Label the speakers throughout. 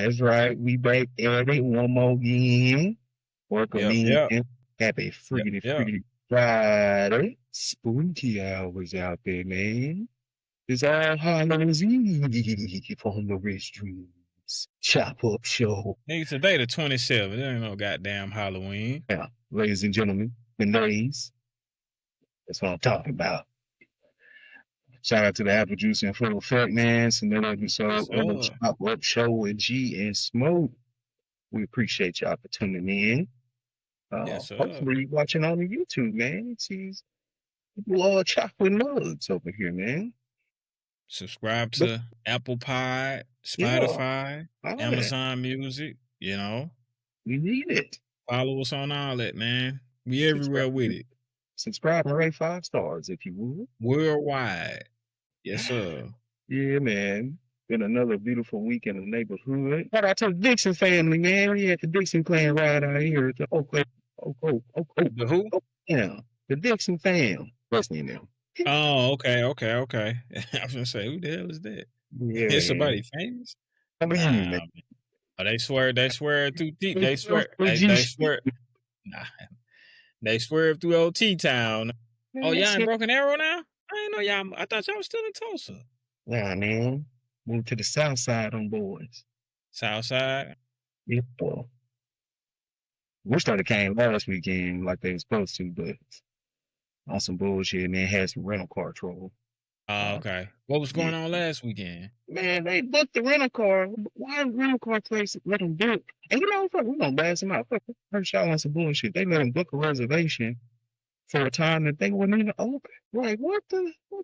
Speaker 1: That's right. We back at it one more again. Welcome
Speaker 2: Yep,
Speaker 1: in.
Speaker 2: yep,
Speaker 1: Happy
Speaker 2: yep, yep.
Speaker 1: freaky Friday. Spooky hours out there, man. It's all Hallows Eve on the Rich Dreams Chop Up Show.
Speaker 2: Nigga, today the 27th. There ain't no goddamn Halloween.
Speaker 1: Yeah, ladies and gentlemen, the ladies. That's what I'm talking about. Shout out to the Apple Juice and Full Effect, man. It's another episode of the Chop Up Show with G and Smoke. We appreciate y'all for tuning in.
Speaker 2: Yes, sir.
Speaker 1: Hopefully you're watching on the YouTube, man. See people chocolate mugs over here, man.
Speaker 2: Subscribe to Apple Pod, Spotify, Amazon Music, you know.
Speaker 1: We need it.
Speaker 2: Follow us on all that, man. We everywhere with it.
Speaker 1: Subscribe and rate 5 stars if you would.
Speaker 2: Worldwide. Yes, sir.
Speaker 1: Yeah, man. Been another beautiful week in the neighborhood. Shout out to the Dixon family, man. We had the Dixon clan right out here at the
Speaker 2: The who?
Speaker 1: Yeah, the Dixon fam. What's their name?
Speaker 2: Oh, okay. I was gonna say, who the hell is that?
Speaker 1: Yeah.
Speaker 2: Is somebody famous?
Speaker 1: I mean,
Speaker 2: they swear through T. They swear. Nah, they swerve through old T-Town. Oh, y'all in Broken Arrow now? I didn't know y'all. I thought y'all was still in Tulsa.
Speaker 1: Nah, man. Moved to the south side on boys.
Speaker 2: South side?
Speaker 1: Yeah. We started came last weekend like they were supposed to, but on some bullshit, and then had some rental car trouble.
Speaker 2: Oh, okay. What was going on last weekend?
Speaker 1: Man, they booked the rental car. Why rental car place let them book? And you know, we're gonna blast them out. First y'all on some bullshit. They let them book a reservation for a time that they weren't even open. Like, what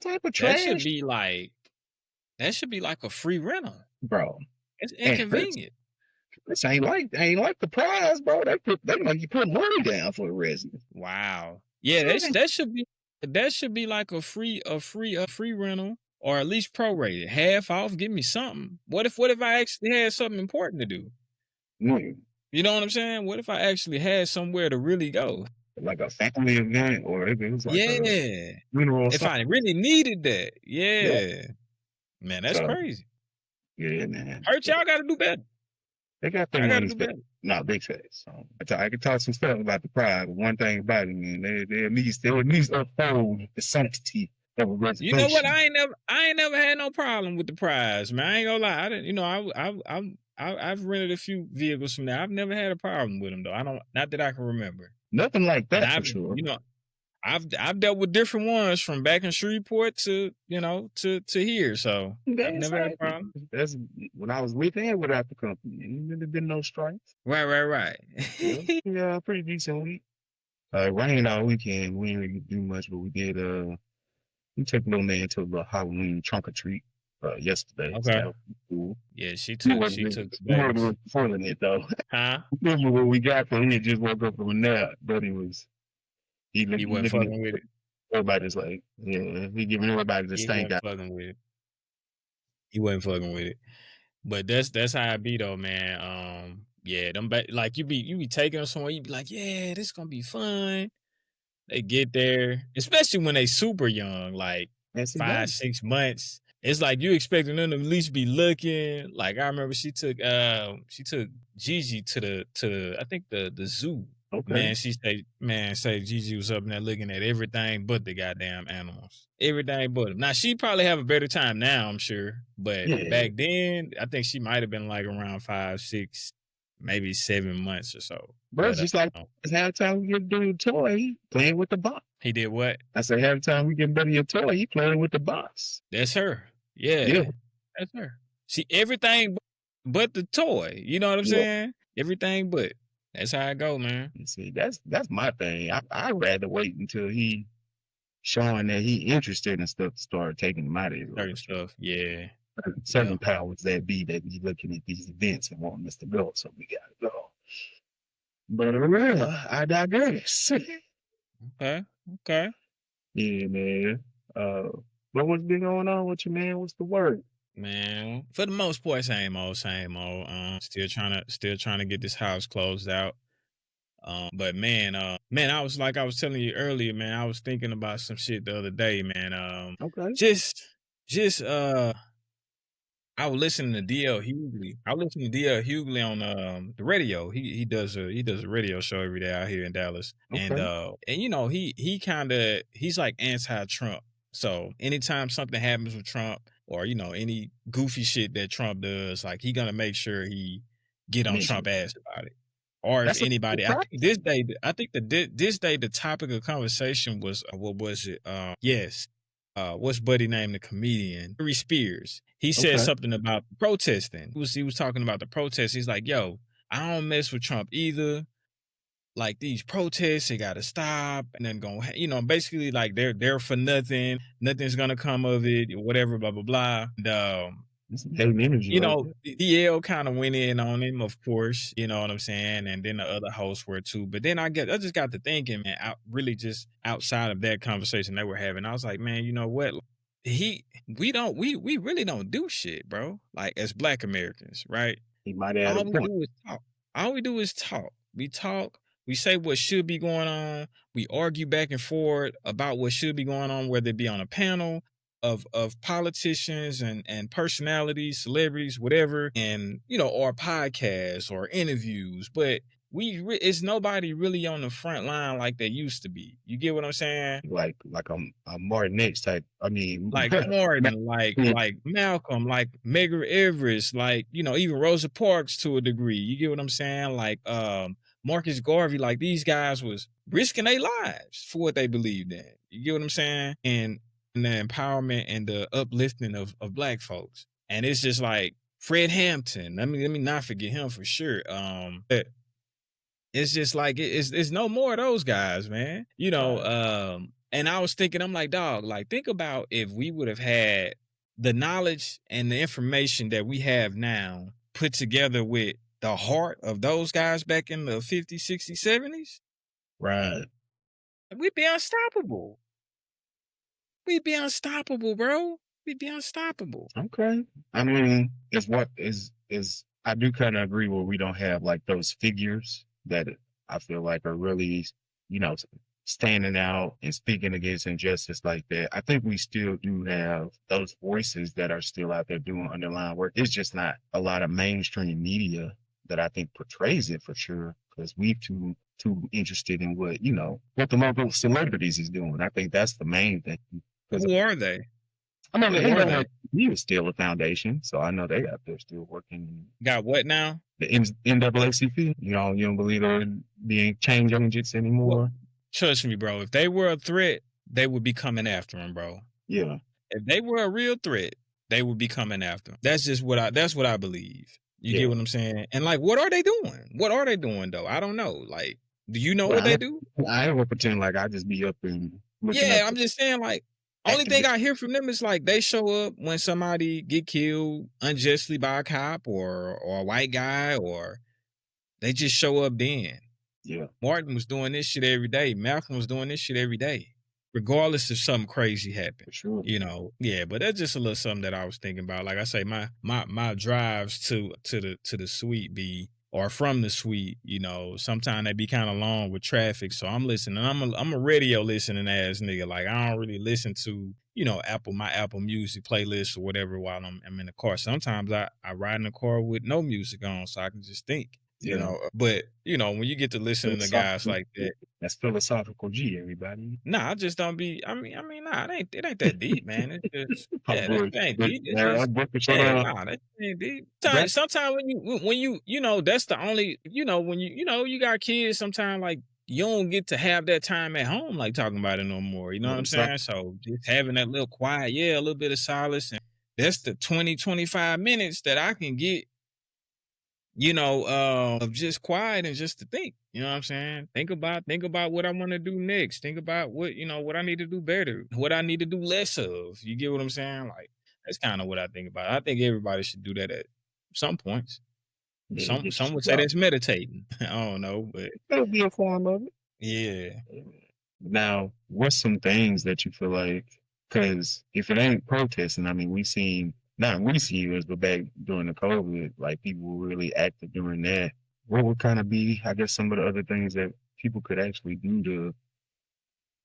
Speaker 1: type of trash?
Speaker 2: That should be like a free rental,
Speaker 1: bro.
Speaker 2: It's inconvenient.
Speaker 1: This ain't like the prize, bro. They make you put money down for a resident.
Speaker 2: Wow. Yeah, that should be like a free rental, or at least prorated, half off. Give me something. What if I actually had something important to do? You know what I'm saying? What if I actually had somewhere to really go?
Speaker 1: Like a family event, or if it was like a funeral.
Speaker 2: If I really needed that, man, that's crazy.
Speaker 1: Yeah, man.
Speaker 2: Hurt y'all got to do better.
Speaker 1: They got their money spent. Not big face. So I can talk some stuff about the pride, but one thing about it, man, they at least uphold the sanctity of a reservation.
Speaker 2: You know what? I ain't never had no problem with the prize, man. I ain't gonna lie. I didn't. You know, I've rented a few vehicles from there. I've never had a problem with them though. Not that I can remember.
Speaker 1: Nothing like that for sure.
Speaker 2: You know, I've dealt with different ones from back in Shreveport to to here. So I've never had a problem.
Speaker 1: That's when I was with and without the company. There been no strikes.
Speaker 2: Right.
Speaker 1: Yeah, pretty decent week. Rained all weekend. We didn't really do much, but we did. We took little man to the Halloween trunk or treat yesterday.
Speaker 2: Okay.
Speaker 1: So that was cool.
Speaker 2: Yeah, she took.
Speaker 1: Foiling it though.
Speaker 2: Huh?
Speaker 1: Remember when we got there? He had just woke up from a nap, but he wasn't
Speaker 2: fucking with it.
Speaker 1: Everybody's like, yeah, he giving everybody the stank out.
Speaker 2: He wasn't fucking with it. But that's how it be though, man. Yeah, them like you be taking them somewhere, you be like, yeah, this is gonna be fun. They get there, especially when they super young, like 5-6 months. It's like you expecting them to at least be looking. Like I remember she took Gigi to I think the zoo.
Speaker 1: Okay.
Speaker 2: Man, say Gigi was up in there looking at everything but the goddamn animals. Everything but them. Now she probably have a better time now, I'm sure. But back then, I think she might have been like around 5, 6, maybe 7 months or so.
Speaker 1: But it's just like half the time we get a toy, playing with the box.
Speaker 2: He did what?
Speaker 1: I said half the time we get better your toy, he playing with the box.
Speaker 2: That's her. Yeah. That's her. See, everything but the toy. You know what I'm saying? Everything but. That's how I go, man.
Speaker 1: See, that's my thing. I'd rather wait until he showing that he interested in stuff to start taking him out of it.
Speaker 2: Certain stuff, yeah.
Speaker 1: Certain powers that be looking at these events and wanting us to go, so we gotta go. But I digress.
Speaker 2: Okay.
Speaker 1: Yeah, man. What's been going on with you, man? What's the word?
Speaker 2: Man, for the most part, same old. Still trying to get this house closed out. But man, I was telling you earlier, man, I was thinking about some shit the other day, man.
Speaker 1: Okay.
Speaker 2: Just I was listening to DL Hughley. I listen to DL Hughley on the radio. He does a radio show every day out here in Dallas.
Speaker 1: Okay.
Speaker 2: And you know, he's like anti-Trump. So anytime something happens with Trump or you know, any goofy shit that Trump does, like he gonna make sure he get on
Speaker 1: Mention
Speaker 2: Trump
Speaker 1: it.
Speaker 2: ass about it. Or if
Speaker 1: That's a
Speaker 2: anybody,
Speaker 1: good
Speaker 2: I think
Speaker 1: practice.
Speaker 2: this day the topic of conversation was what was it? Yes, what's buddy name, the comedian, Harry Spears. He said
Speaker 1: Okay.
Speaker 2: something about protesting. He was talking about the protests. He's like, yo, I don't mess with Trump either. Like these protests, they gotta stop, and then go, you know, basically like they're for nothing. Nothing's gonna come of it, or whatever, blah blah blah. And,
Speaker 1: That's some hidden energy
Speaker 2: you
Speaker 1: right
Speaker 2: know,
Speaker 1: there.
Speaker 2: DL kind of went in on him, of course, you know what I'm saying? And then the other hosts were too. But then I just got to thinking, man, really just outside of that conversation they were having, I was like, man, you know what? We really don't do shit, bro. Like as Black Americans, right?
Speaker 1: He might add a
Speaker 2: All we
Speaker 1: point.
Speaker 2: do is talk. All we do is talk. We talk. We say what should be going on. We argue back and forth about what should be going on, whether it be on a panel of politicians and personalities, celebrities, whatever, and you know, or podcasts or interviews. But it's nobody really on the front line like they used to be. You get what I'm saying?
Speaker 1: Like a Martin X type. I mean,
Speaker 2: Like Martin, like Malcolm, like Medgar Evers, like you know, even Rosa Parks to a degree. You get what I'm saying? Like Marcus Garvey, like these guys was risking their lives for what they believed in. You get what I'm saying? And the empowerment and the uplifting of Black folks. And it's just like Fred Hampton. Let me not forget him for sure. But it's just like it's no more of those guys, man. You know, and I was thinking, I'm like, dog, like think about if we would have had the knowledge and the information that we have now put together with the heart of those guys back in the 50s, 60s, 70s.
Speaker 1: right.
Speaker 2: We'd be unstoppable. We'd be unstoppable, bro. We'd be unstoppable.
Speaker 1: Okay. I mean, it's what is I do kind of agree where we don't have like those figures that I feel like are really, you know, standing out and speaking against injustice like that. I think we still do have those voices that are still out there doing underlying work. It's just not a lot of mainstream media that I think portrays it for sure, because we're too interested in what, you know, what the local celebrities is doing. I think that's the main thing.
Speaker 2: Who are they?
Speaker 1: I mean,
Speaker 2: Who are they?
Speaker 1: he was still a foundation, so I know they out there still working.
Speaker 2: Got what now?
Speaker 1: The NAACP, you know, you don't believe there being change agents anymore.
Speaker 2: Well, trust me, bro. If they were a threat, they would be coming after him, bro.
Speaker 1: Yeah.
Speaker 2: If they were a real threat, they would be coming after him. That's just what I believe. You get what I'm saying? And like, what are they doing? What are they doing though? I don't know. Like, do you know what they do?
Speaker 1: I don't pretend like I just be up and
Speaker 2: yeah. I'm just saying, like, only thing I hear from them is like they show up when somebody get killed unjustly by a cop or a white guy, or they just show up then.
Speaker 1: Yeah.
Speaker 2: Martin was doing this shit every day. Malcolm was doing this shit every day, regardless if something crazy happened.
Speaker 1: For sure.
Speaker 2: You know, yeah, but that's just a little something that I was thinking about. Like I say, my drives to the suite be, or from the suite, you know, sometimes they be kind of long with traffic. So I'm listening. I'm a radio listening ass nigga. Like I don't really listen to, you know, my Apple Music playlist or whatever while I'm in the car. Sometimes I ride in the car with no music on so I can just think. You know, but you know, when you get to listening to guys like that,
Speaker 1: that's philosophical G, everybody.
Speaker 2: Nah, I just don't be. I mean, nah, it ain't that deep, man. It's just that ain't deep. It's just nah, that ain't deep. Sometimes when you know, that's the only, you know, when you got kids, sometimes like you don't get to have that time at home like talking about it no more. You know what I'm saying? So just having that little quiet, a little bit of solace, and that's the 20-25 minutes that I can get, you know, of just quiet and just to think, you know what I'm saying? Think about what I want to do next. Think about what, you know, what I need to do better, what I need to do less of. You get what I'm saying? Like, that's kind of what I think about. I think everybody should do that at some points. Some would say that's meditating. I don't know, but
Speaker 1: that'll be a form of it.
Speaker 2: Yeah.
Speaker 1: Now, what's some things that you feel like, because if it ain't protesting, I mean, we seen, not in recent years, but back during the COVID, like people were really active during that. What would kind of be, I guess, some of the other things that people could actually do to,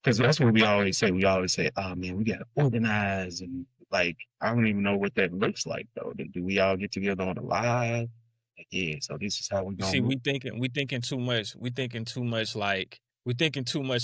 Speaker 1: because that's what we always say. We always say, oh man, we got to organize and like, I don't even know what that looks like though. Do we all get together on the live? Like, yeah, so this is how we
Speaker 2: You
Speaker 1: gonna
Speaker 2: see,
Speaker 1: move.
Speaker 2: we thinking too much. We thinking too much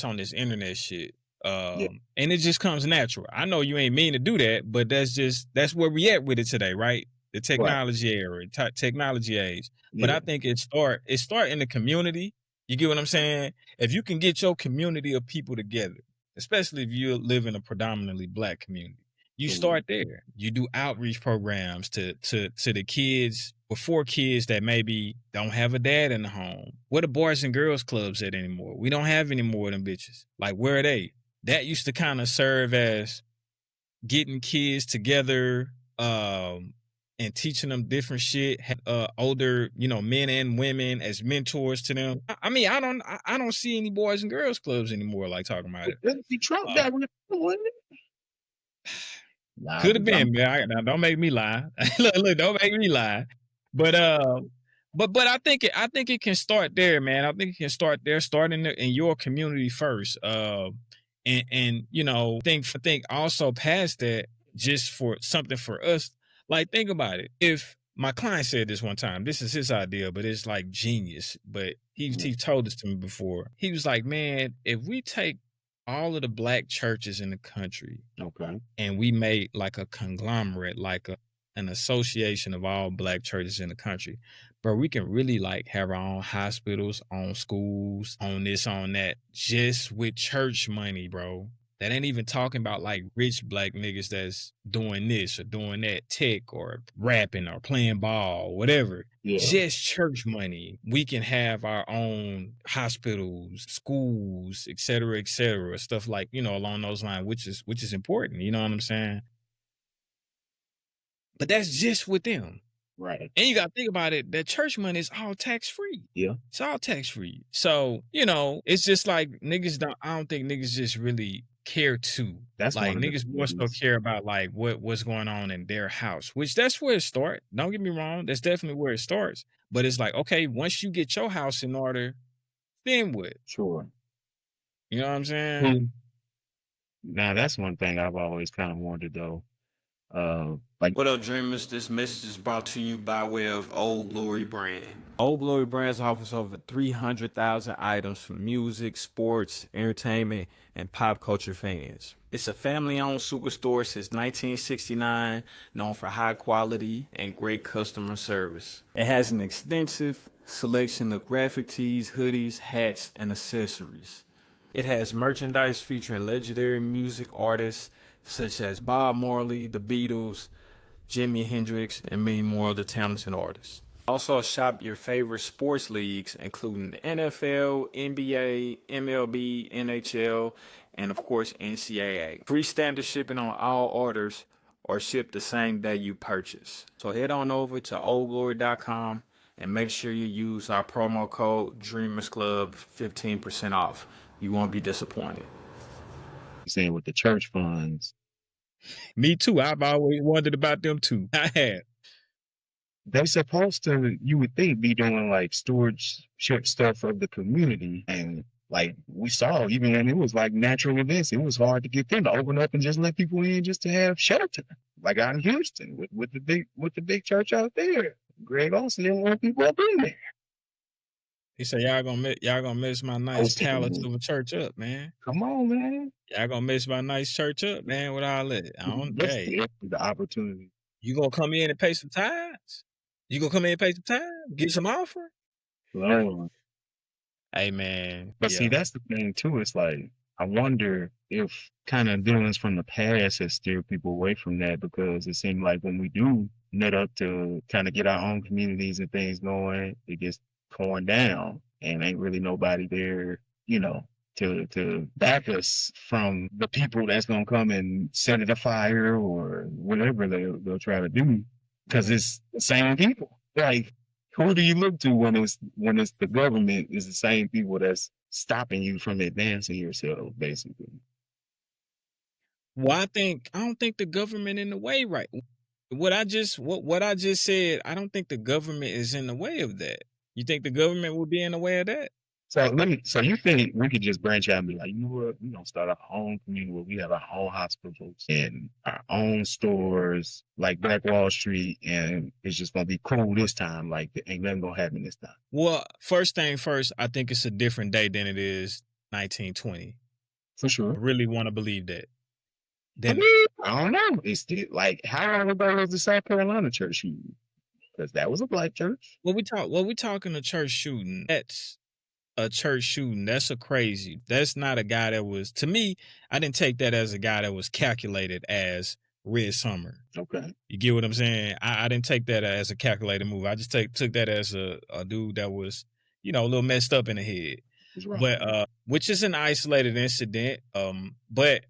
Speaker 2: on this internet shit.
Speaker 1: Yeah,
Speaker 2: And it just comes natural. I know you ain't mean to do that, but that's where we at with it today, right? The
Speaker 1: right.
Speaker 2: technology era, technology age. But
Speaker 1: Yeah,
Speaker 2: I think it start in the community. You get what I'm saying? If you can get your community of people together, especially if you live in a predominantly black community, you
Speaker 1: true.
Speaker 2: start there. You do outreach programs to the kids before kids that maybe don't have a dad in the home. Where the boys and girls clubs at anymore? We don't have any more of them bitches. Like, where are they? That used to kind of serve as getting kids together, and teaching them different shit. Older, men and women as mentors to them. I mean, I don't see any boys and girls clubs anymore. Like talking about
Speaker 1: But
Speaker 2: it.
Speaker 1: then see, Trump
Speaker 2: Uh,
Speaker 1: got rid of it, wasn't it? Nah,
Speaker 2: Could have
Speaker 1: but
Speaker 2: been, man. Now don't make me lie. Look, don't make me lie. But but I think it can start there, man. I think it can start there, starting in your community first. And think also past that, just for something for us. Like, think about it. If my client said this one time, this is his idea, but it's like genius. But he told this to me before. He was like, man, if we take all of the black churches in the country
Speaker 1: okay.
Speaker 2: and we made like a conglomerate, like an association of all black churches in the country, bro, we can really like have our own hospitals, own schools, on this, on that, just with church money, bro. That ain't even talking about like rich black niggas that's doing this or doing that, tech or rapping or playing ball, whatever.
Speaker 1: Yeah,
Speaker 2: Just church money. We can have our own hospitals, schools, et cetera, stuff like, along those lines, which is important. You know what I'm saying? But that's just with them.
Speaker 1: right.
Speaker 2: And you gotta think about it, that church money is all tax free.
Speaker 1: Yeah,
Speaker 2: It's all tax free. So, it's just like I don't think niggas just really care to.
Speaker 1: that's
Speaker 2: Like,
Speaker 1: one of the
Speaker 2: niggas more so
Speaker 1: things.
Speaker 2: care about like what's going on in their house, which that's where it starts. Don't get me wrong, that's definitely where it starts. But it's like, okay, once you get your house in order, then what?
Speaker 1: Sure.
Speaker 2: You know what I'm saying?
Speaker 1: Hmm. Now that's one thing I've always kind of wondered though. Like,
Speaker 3: What up, dreamers? This message is brought to you by way of Old Glory Brand.
Speaker 4: Old Glory Brands offers over 300,000 items for music, sports, entertainment, and pop culture fans. It's a family-owned superstore since 1969, known for high quality and great customer service. It has an extensive selection of graphic tees, hoodies, hats, and accessories. It has merchandise featuring legendary music artists such as Bob Marley, the Beatles, Jimi Hendrix, and many more other talented artists. Also shop your favorite sports leagues, including the NFL, NBA, MLB, NHL, and of course NCAA. Free standard shipping on all orders or ship the same day you purchase. So head on over to oldglory.com and make sure you use our promo code Dreamers Club 15% off. You won't be disappointed.
Speaker 1: saying with the church funds,
Speaker 2: Me too. I've always wondered about them too. I have.
Speaker 1: they're supposed to, you would think, be doing like stewardship stuff of the community. And like we saw, even when it was like natural events, it was hard to get them to open up and just let people in just to have shelter. Like out in Houston with the big church out there. Greg Olson didn't want people up in there.
Speaker 2: He said, y'all gonna mess my nice palace of a church up, man.
Speaker 1: Come on, man.
Speaker 2: Y'all gonna mess my nice church up, man, with all that.
Speaker 1: That's
Speaker 2: Hey,
Speaker 1: the opportunity.
Speaker 2: you gonna come in and pay some tithes? You gonna come in and pay some tithes? Get some offering?
Speaker 1: Lord.
Speaker 2: Hey, man.
Speaker 1: But see,
Speaker 2: Yeah.
Speaker 1: that's the thing too. It's like I wonder if kind of dealings from the past has steered people away from that, because it seemed like when we do net up to kind of get our own communities and things going, it gets torn down and ain't really nobody there, to back us from the people that's gonna come and set it afire or whatever they'll try to do, because it's the same people. Like, who do you look to when it's the government is the same people that's stopping you from advancing yourself, basically?
Speaker 2: Well, I don't think the government in the way, right? What I just said, I don't think the government is in the way of that. You think the government will be in the way of that?
Speaker 1: So you think we could just branch out and be like, you know what, we gonna start our own community where we have our own hospitals and our own stores like Black Wall Street, and it's just gonna be cool this time. Like ain't nothing gonna happen this time.
Speaker 2: Well, first thing first, I think it's a different day than it is 1920.
Speaker 1: For sure.
Speaker 2: I really want to believe that.
Speaker 1: Then I don't know. It's still like how everybody was the South Carolina church shooting, because that was a black church.
Speaker 2: We talking a church shooting. That's a church shooting. That's a crazy. That's not a guy that was, to me, I didn't take that as a guy that was calculated as Red Summer.
Speaker 1: Okay.
Speaker 2: You get what I'm saying? I didn't take that as a calculated move. I just took that as a dude that was, a little messed up in the head. But which is an isolated incident. But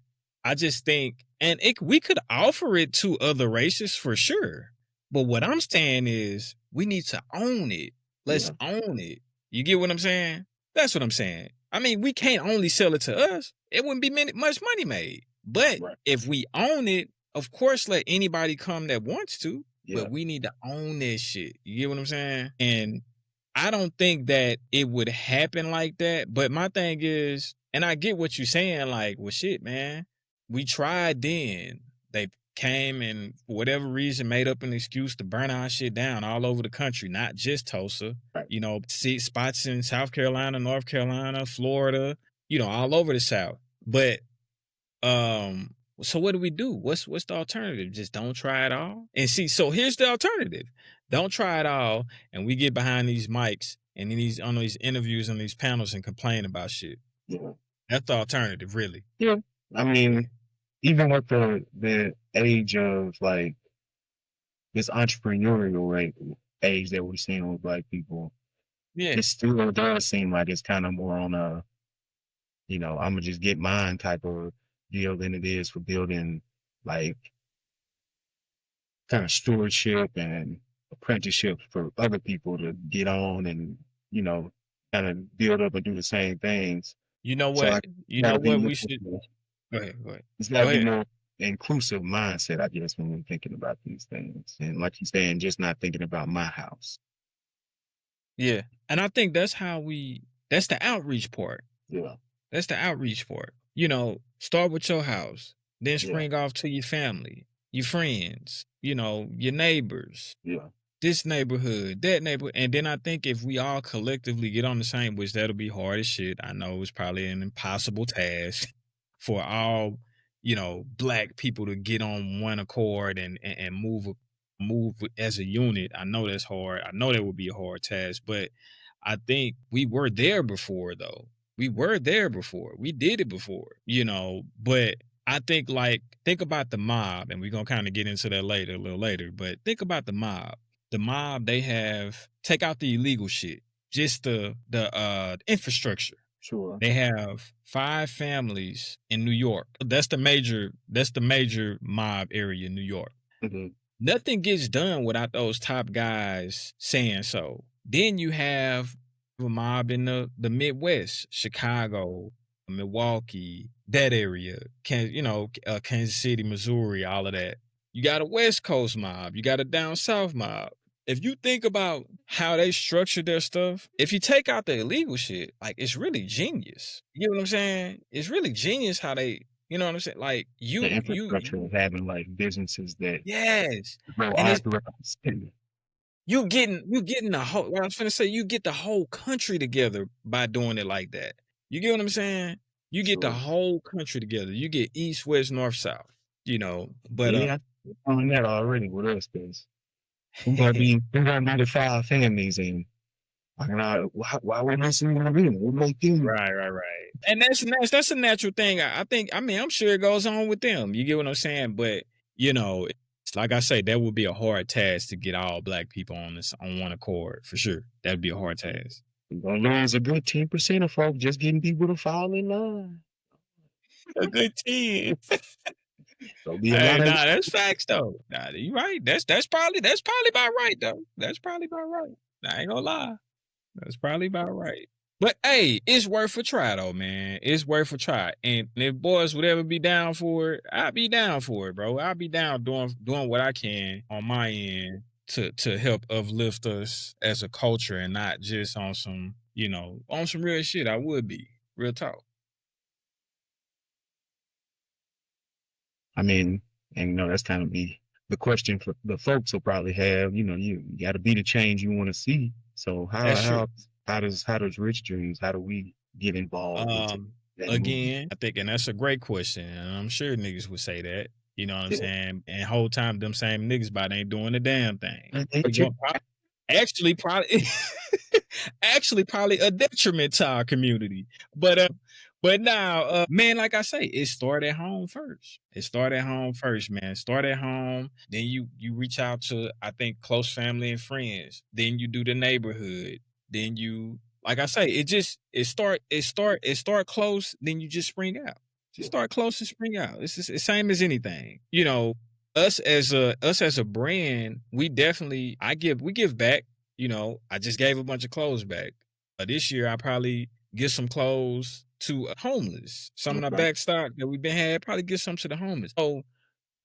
Speaker 2: I just think, and we could offer it to other races for sure. But what I'm saying is we need to own it. Let's own it. You get what I'm saying? That's what I'm saying. I mean, we can't only sell it to us. It wouldn't be much money made. But if we own it, of course, let anybody come that wants to. But we need to own that shit. You get what I'm saying? And I don't think that it would happen like that. But my thing is, and I get what you're saying, like, well, shit, man, we tried then. They came and for whatever reason made up an excuse to burn our shit down all over the country, not just Tulsa. See spots in South Carolina, North Carolina, Florida, all over the South. But so what do? What's the alternative? Just don't try it all? And see, so here's the alternative. Don't try it all, and we get behind these mics and on these interviews and these panels and complain about shit.
Speaker 1: Yeah.
Speaker 2: That's the alternative, really.
Speaker 1: Yeah. I mean, even with the age of like this entrepreneurial age that we're seeing with black people, it still does seem like it's kind of more on a, I'm gonna just get mine type of deal than it is for building like kind of stewardship and apprenticeship for other people to get on and, kind of build up and do the same things.
Speaker 2: You know what? We should. Go ahead.
Speaker 1: It's got to be more inclusive mindset, I guess, when we're thinking about these things. And like you're saying, just not thinking about my house.
Speaker 2: Yeah. And I think that's that's the outreach part.
Speaker 1: Yeah.
Speaker 2: That's the outreach part. Start with your house, then spring off to your family, your friends, your neighbors.
Speaker 1: Yeah.
Speaker 2: This neighborhood, that neighborhood. And then I think if we all collectively get on the same, which that'll be hard as shit. I know it's probably an impossible task for all, black people to get on one accord and move as a unit. I know that's hard. I know that would be a hard task, but I think we were there before, though. We were there before. We did it before, but I think think about the mob, and we're going to kind of get into that a little later, but think about the mob. The mob, they take out the illegal shit, just the infrastructure.
Speaker 1: Sure.
Speaker 2: They have 5 families in New York. That's the major mob area in New York.
Speaker 1: Mm-hmm.
Speaker 2: Nothing gets done without those top guys saying so. Then you have a mob in the Midwest, Chicago, Milwaukee, that area, Kansas City, Missouri, all of that. You got a West Coast mob. You got a down South mob. If you think about how they structure their stuff, if you take out the illegal shit, like, it's really genius. You know what I'm saying? It's really genius how they, you know what I'm saying? Like,
Speaker 1: the infrastructure of having like businesses that
Speaker 2: you getting the whole, what I was finna say, you get the whole country together by doing it like that. You get what I'm saying? You get the whole country together. You get East, West, North, South, but
Speaker 1: I'm on that already with us, because we got to 95 families, and why we're not seeing them? We make them
Speaker 2: right. And that's a natural thing. I'm sure it goes on with them. You get what I'm saying? But it's like I say, that would be a hard task to get all black people on one accord, for sure. That'd be a hard task.
Speaker 1: We're gonna lose a good 10% of folks just getting people to fall in line.
Speaker 2: A good 10. That's facts though. Nah, you right. That's probably about right though. That's probably about right. I ain't gonna lie. That's probably about right. But hey, it's worth a try though, man. It's worth a try. And if boys would ever be down for it, I'd be down for it, bro. I'll be down doing what I can on my end to help uplift us as a culture, and not just on some You know, on some real shit, I would be. Real talk.
Speaker 1: I mean, and you know, that's kind of the question for the folks will probably have. You know, you got to be the change you want to see. So
Speaker 2: That's true.
Speaker 1: how does Rich Dreams? How do we get involved into that movement?
Speaker 2: Again, I think, and that's a great question, and I'm sure niggas would say that. You know what I'm saying? And whole time them same niggas about ain't doing a damn thing. Actually, probably, actually, probably a detriment to our community. But now, man, like I say, it started at home first. It started at home first, man. Start at home. Then you reach out to, I think, close family and friends. Then you do the neighborhood. Then you, like I say, it start close. Then you just spring out. Just start close and spring out. It's the same as anything. You know, us as a brand, we give back. You know, I just gave a bunch of clothes back. This year, I probably give some clothes to homeless. Some of the back stock that we've been had, probably give some to the homeless. So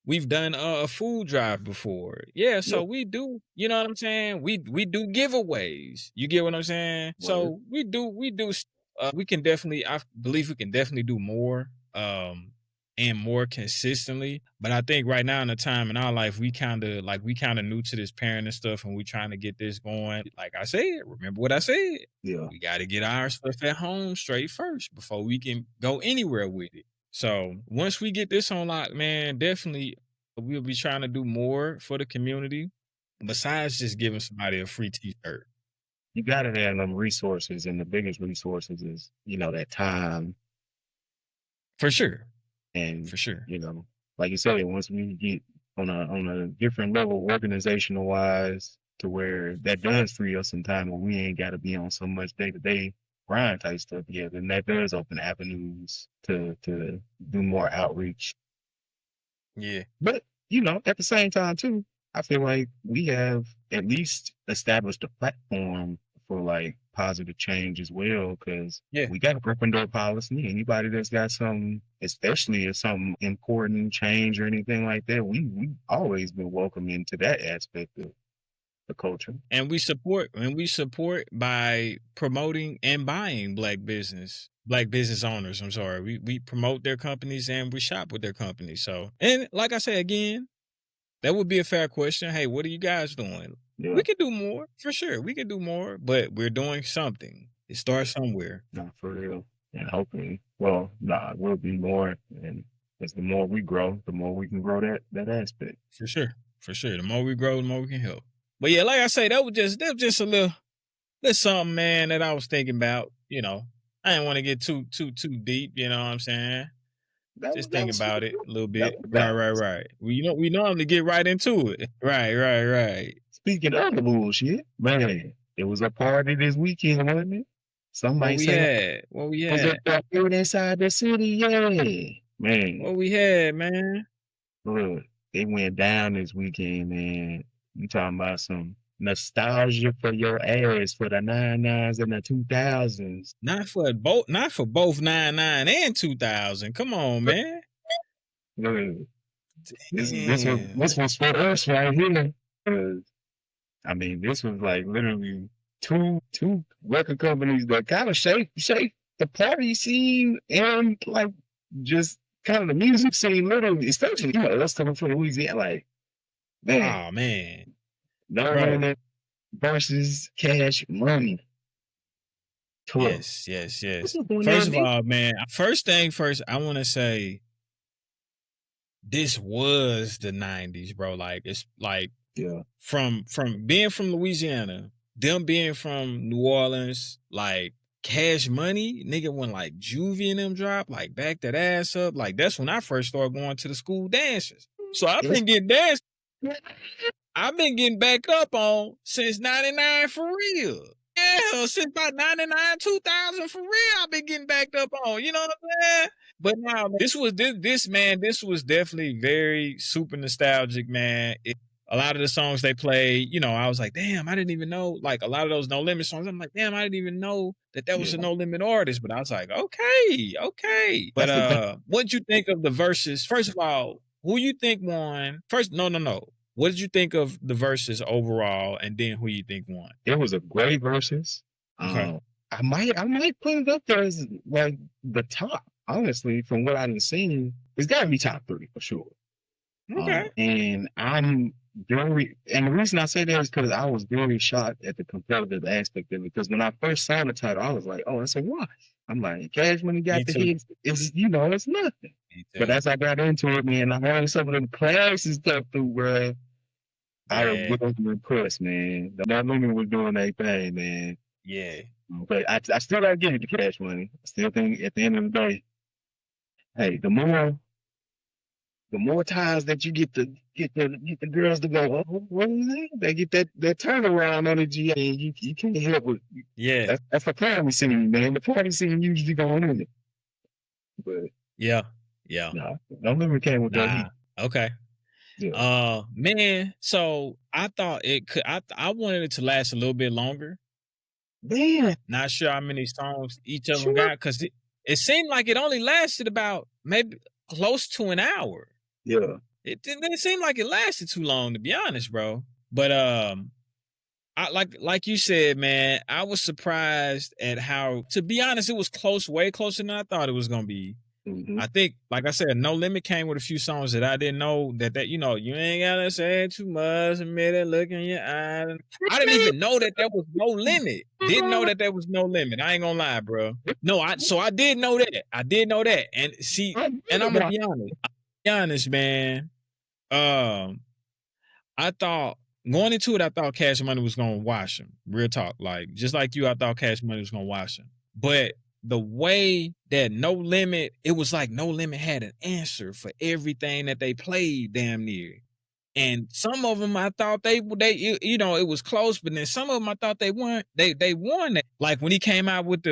Speaker 2: we've done a food drive before. Yeah, so we do, you know what I'm saying? We do giveaways. You get what I'm saying? Word. So we do we can definitely, I believe we can definitely do more and more consistently. But I think right now in the time in our life, we kind of new to this parenting stuff, and we trying to get this going. Like I said, remember what I said? Yeah. We got to get our stuff at home straight first before we can go anywhere with it. So once we get this on lock, man, definitely we'll be trying to do more for the community besides just giving somebody a free t-shirt.
Speaker 1: You got to have them resources, and the biggest resources is, you know, that time.
Speaker 2: For sure.
Speaker 1: And
Speaker 2: for sure,
Speaker 1: you know, like you said, once we get on a different level, organizational wise, to where that does free us some time where we ain't got to be on so much day-to-day grind type stuff. Yeah, then that does open avenues to do more outreach.
Speaker 2: Yeah,
Speaker 1: but you know, at the same time too, I feel like we have at least established a platform for like positive change as well, because we got an open door policy. Anybody that's got some, especially if some important change or anything like that, we always been welcome into that aspect of the culture.
Speaker 2: And we support by promoting and buying black business owners. I'm sorry. We promote their companies and we shop with their companies. So, and like I say again, that would be a fair question. Hey, what are you guys doing? Yeah. We can do more, for sure. We can do more, but we're doing something. It starts somewhere.
Speaker 1: No, for real. And hopefully, we'll be more. And as the more we grow, the more we can grow that aspect.
Speaker 2: For sure. For sure. The more we grow, the more we can help. But yeah, like I say, that was just a little something, man, that I was thinking about. You know, I didn't want to get too deep, you know what I'm saying? Just think about it a little bit. Right. We normally get right into it. Right.
Speaker 1: Speaking of the bullshit, man, there was a party this weekend, wasn't it? Somebody said,
Speaker 2: what we had?
Speaker 1: Was inside the city, yeah. Man.
Speaker 2: What we had, man?
Speaker 1: Look, it went down this weekend, man. You talking about some nostalgia for your ass for the 99s and the 2000s.
Speaker 2: Not for both 99 and 2000. Come on, man.
Speaker 1: This was for us right here. I mean, this was like literally two record companies that kind of shaped the party scene and like just kind of the music scene, literally, especially, you know, us coming from Louisiana, like, man.
Speaker 2: Oh, man.
Speaker 1: No versus Cash Money.
Speaker 2: Tour. Yes. First of all, man, first thing first, I want to say this was the 90s, bro. Like, it's like, from being from Louisiana, them being from New Orleans, like Cash Money, nigga, when like Juvie and them dropped, like back that ass up, like that's when I first started going to the school dances. So I've been getting danced. I've been getting back up on since 99 for real. Yeah, since about 99, 2000 for real, I've been getting backed up on. You know what I'm saying? But now, this was definitely very super nostalgic, man. A lot of the songs they played, you know, I was like, damn, I didn't even know. Like a lot of those No Limit songs, I'm like, damn, I didn't even know that was a No Limit artist. But I was like, okay. But what'd you think of the verses? First of all, who you think won? First, no. What did you think of the verses overall, and then who you think won?
Speaker 1: It was a great verses.
Speaker 2: Okay.
Speaker 1: I might put it up there as like the top. Honestly, from what I've seen, it's got to be top 3 for sure.
Speaker 2: Okay.
Speaker 1: And I'm and the reason I say that is because I was very shocked at the competitive aspect of it. Because when I first saw the title, I was like, "Oh, it's a wash." I'm like, Cash Money
Speaker 2: Me
Speaker 1: got the
Speaker 2: too.
Speaker 1: hits. It's it's nothing.
Speaker 2: Me
Speaker 1: But
Speaker 2: too.
Speaker 1: as I got into it, man, I learned some of them classic stuff through, bro. I was
Speaker 2: Yeah.
Speaker 1: really impressed, man. That woman was doing their thing, man.
Speaker 2: Yeah.
Speaker 1: But I still gotta give it to Cash Money. I still think at the end of the day, hey, the more times that you get the girls to go, oh, what is it? They get that turnaround on the GA, and you can't help it.
Speaker 2: Yeah.
Speaker 1: That's the party scene, man. The party scene usually going in it. But
Speaker 2: Yeah. Yeah.
Speaker 1: nah, don't let me came with that
Speaker 2: Nah.
Speaker 1: heat.
Speaker 2: Okay.
Speaker 1: Yeah.
Speaker 2: Man, so I thought it could I wanted it to last a little bit longer.
Speaker 1: Man,
Speaker 2: Not sure how many songs each of them
Speaker 1: sure.
Speaker 2: got, because it seemed like it only lasted about maybe close to an hour.
Speaker 1: Yeah.
Speaker 2: It didn't seem like it lasted too long, to be honest, bro. But I like you said, man, I was surprised at how, to be honest, it was close, way closer than I thought it was gonna be.
Speaker 1: Mm-hmm.
Speaker 2: I think, like I said, No Limit came with a few songs that I didn't know that you ain't gotta say too much, admit it, look in your eyes. I didn't even know that there was No Limit. Didn't know that there was No Limit. I ain't gonna lie, bro. No, I did know that. I did know that. And see, and I'm gonna be honest, man. I thought going into it, I thought Cash Money was gonna wash him. Real talk, like just like you, I thought Cash Money was gonna wash him. But the way that No Limit, it was like No Limit had an answer for everything that they played, damn near. And some of them I thought they it was close, but then some of them I thought they won. They won that. Like when he came out with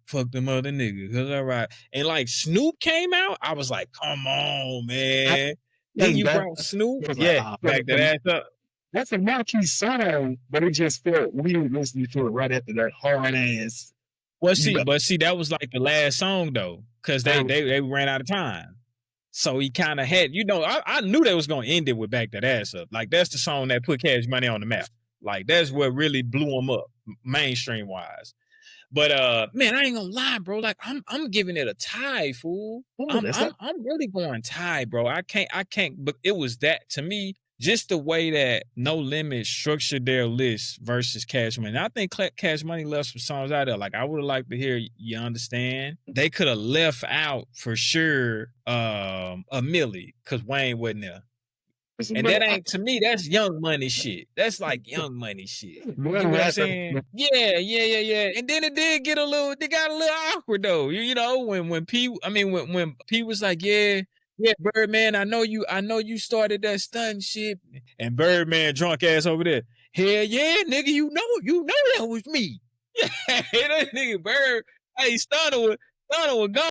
Speaker 2: fuck them other niggas, cause all right. And like Snoop came out, I was like, come on, man. Then you brought Snoop, yeah, back that ass up.
Speaker 1: That's a marquee song, but it just felt weird listening to it right after that hard ass.
Speaker 2: Well, see, that was like the last song though, because they ran out of time. So he kind of had, I knew they was gonna end it with Back That Ass Up. Like that's the song that put Cash Money on the map. Like that's what really blew him up, mainstream wise. But man, I ain't gonna lie, bro. Like I'm giving it a tie, fool. I'm really going tie, bro. I can't. But it was that to me. Just the way that No Limit structured their list versus Cash Money. And I think Cash Money left some songs out there. Like I would have liked to hear You Understand. They could have left out for sure a Millie, because Wayne wasn't there. And that ain't, to me, that's Young Money shit. That's like Young Money shit. You know what I'm saying? Yeah. And then it got a little awkward though. When P was like, yeah, Birdman, I know you started that stunt shit. And Birdman drunk ass over there. Hell yeah, nigga, you know that was me. Yeah, that nigga Bird, hey, Stunner was gone.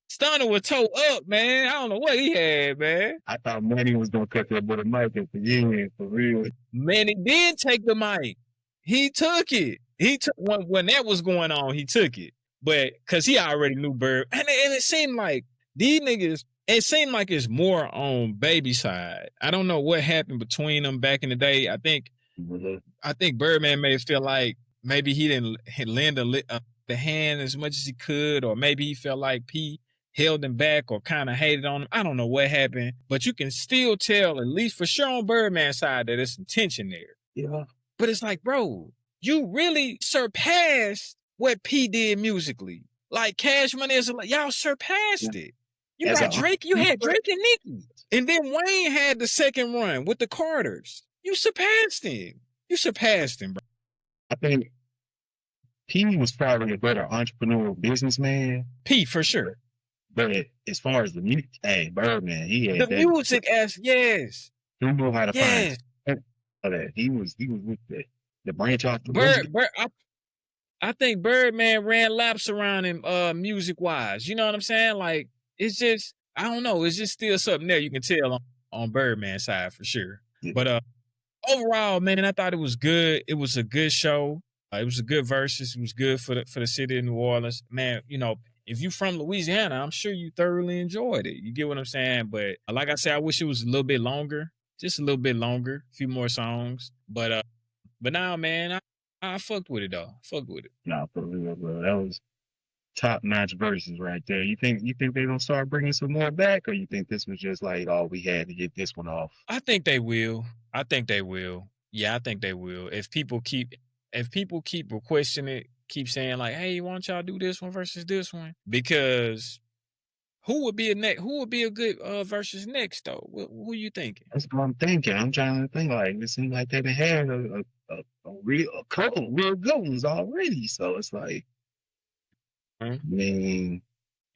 Speaker 2: Stunner was toe up, man. I don't know what he had, man.
Speaker 1: I thought Manny was gonna cut that with a mic at the end, for real.
Speaker 2: Manny did take the mic. He took it. He took when that was going on. He took it, but because he already knew Bird, and it seemed like these niggas. It seemed like it's more on Baby side. I don't know what happened between them back in the day. I think Birdman may feel like maybe he didn't lend the hand as much as he could, or maybe he felt like P held him back or kind of hated on him. I don't know what happened, but you can still tell, at least for sure on Birdman's side, that there's some tension there.
Speaker 1: Yeah.
Speaker 2: But it's like, bro, you really surpassed what P did musically. Like Cash Money is like, y'all surpassed it. You had Drake and Nicki. And then Wayne had the second run with the Carters. You surpassed him. Bro.
Speaker 1: I think P was probably a better entrepreneurial businessman.
Speaker 2: P for sure.
Speaker 1: But as far as the music, hey, Birdman, he had
Speaker 2: the music as yes.
Speaker 1: He knew how to find that. He was with the branch off the
Speaker 2: Bird. I think Birdman ran laps around him music wise. You know what I'm saying? Like it's just, I don't know, it's just still something there you can tell on Birdman's side for sure. Yeah. But overall, man, I thought it was good. It was a good show. It was a good versus. It was good for the city of New Orleans. Man, if you from Louisiana, I'm sure you thoroughly enjoyed it. You get what I'm saying? But like I said, I wish it was a little bit longer. Just a little bit longer. A few more songs. But now, man, I fucked with it though. Fucked with it.
Speaker 1: Nah, for real, bro. That was top notch verses right there. You think they're gonna start bringing some more back, or you think this was just like, oh, we had to get this one off?
Speaker 2: I think they will. I think they will. Yeah, I think they will. If people keep requesting it, keep saying like, hey, why don't y'all do this one versus this one? Because who would be a good versus next though? Who you thinking?
Speaker 1: That's what I'm thinking. I'm trying to think like it seems like they've had a couple real good ones already. So it's like, I mean,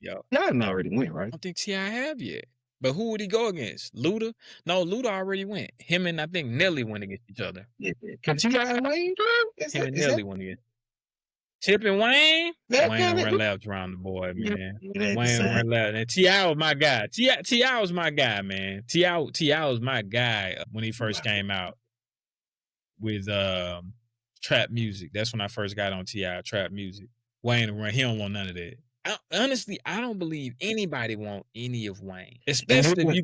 Speaker 2: Yo,
Speaker 1: y'all already went, right?
Speaker 2: I don't think T.I. have yet. But who would he go against? Luda? No, Luda already went. Him and I think Nelly went against each other.
Speaker 1: Yeah. Can T.I. and Wayne, bro?
Speaker 2: Him and Nelly went against. Tip and Wayne? Wayne run laps around the boy, man. Wayne run laps. And T.I. was my guy. T.I. was my guy, man. T.I. was my guy when he first came out with trap music. That's when I first got on T.I. trap music. Wayne he don't want none of that. Honestly, I don't believe anybody want any of Wayne, especially if you're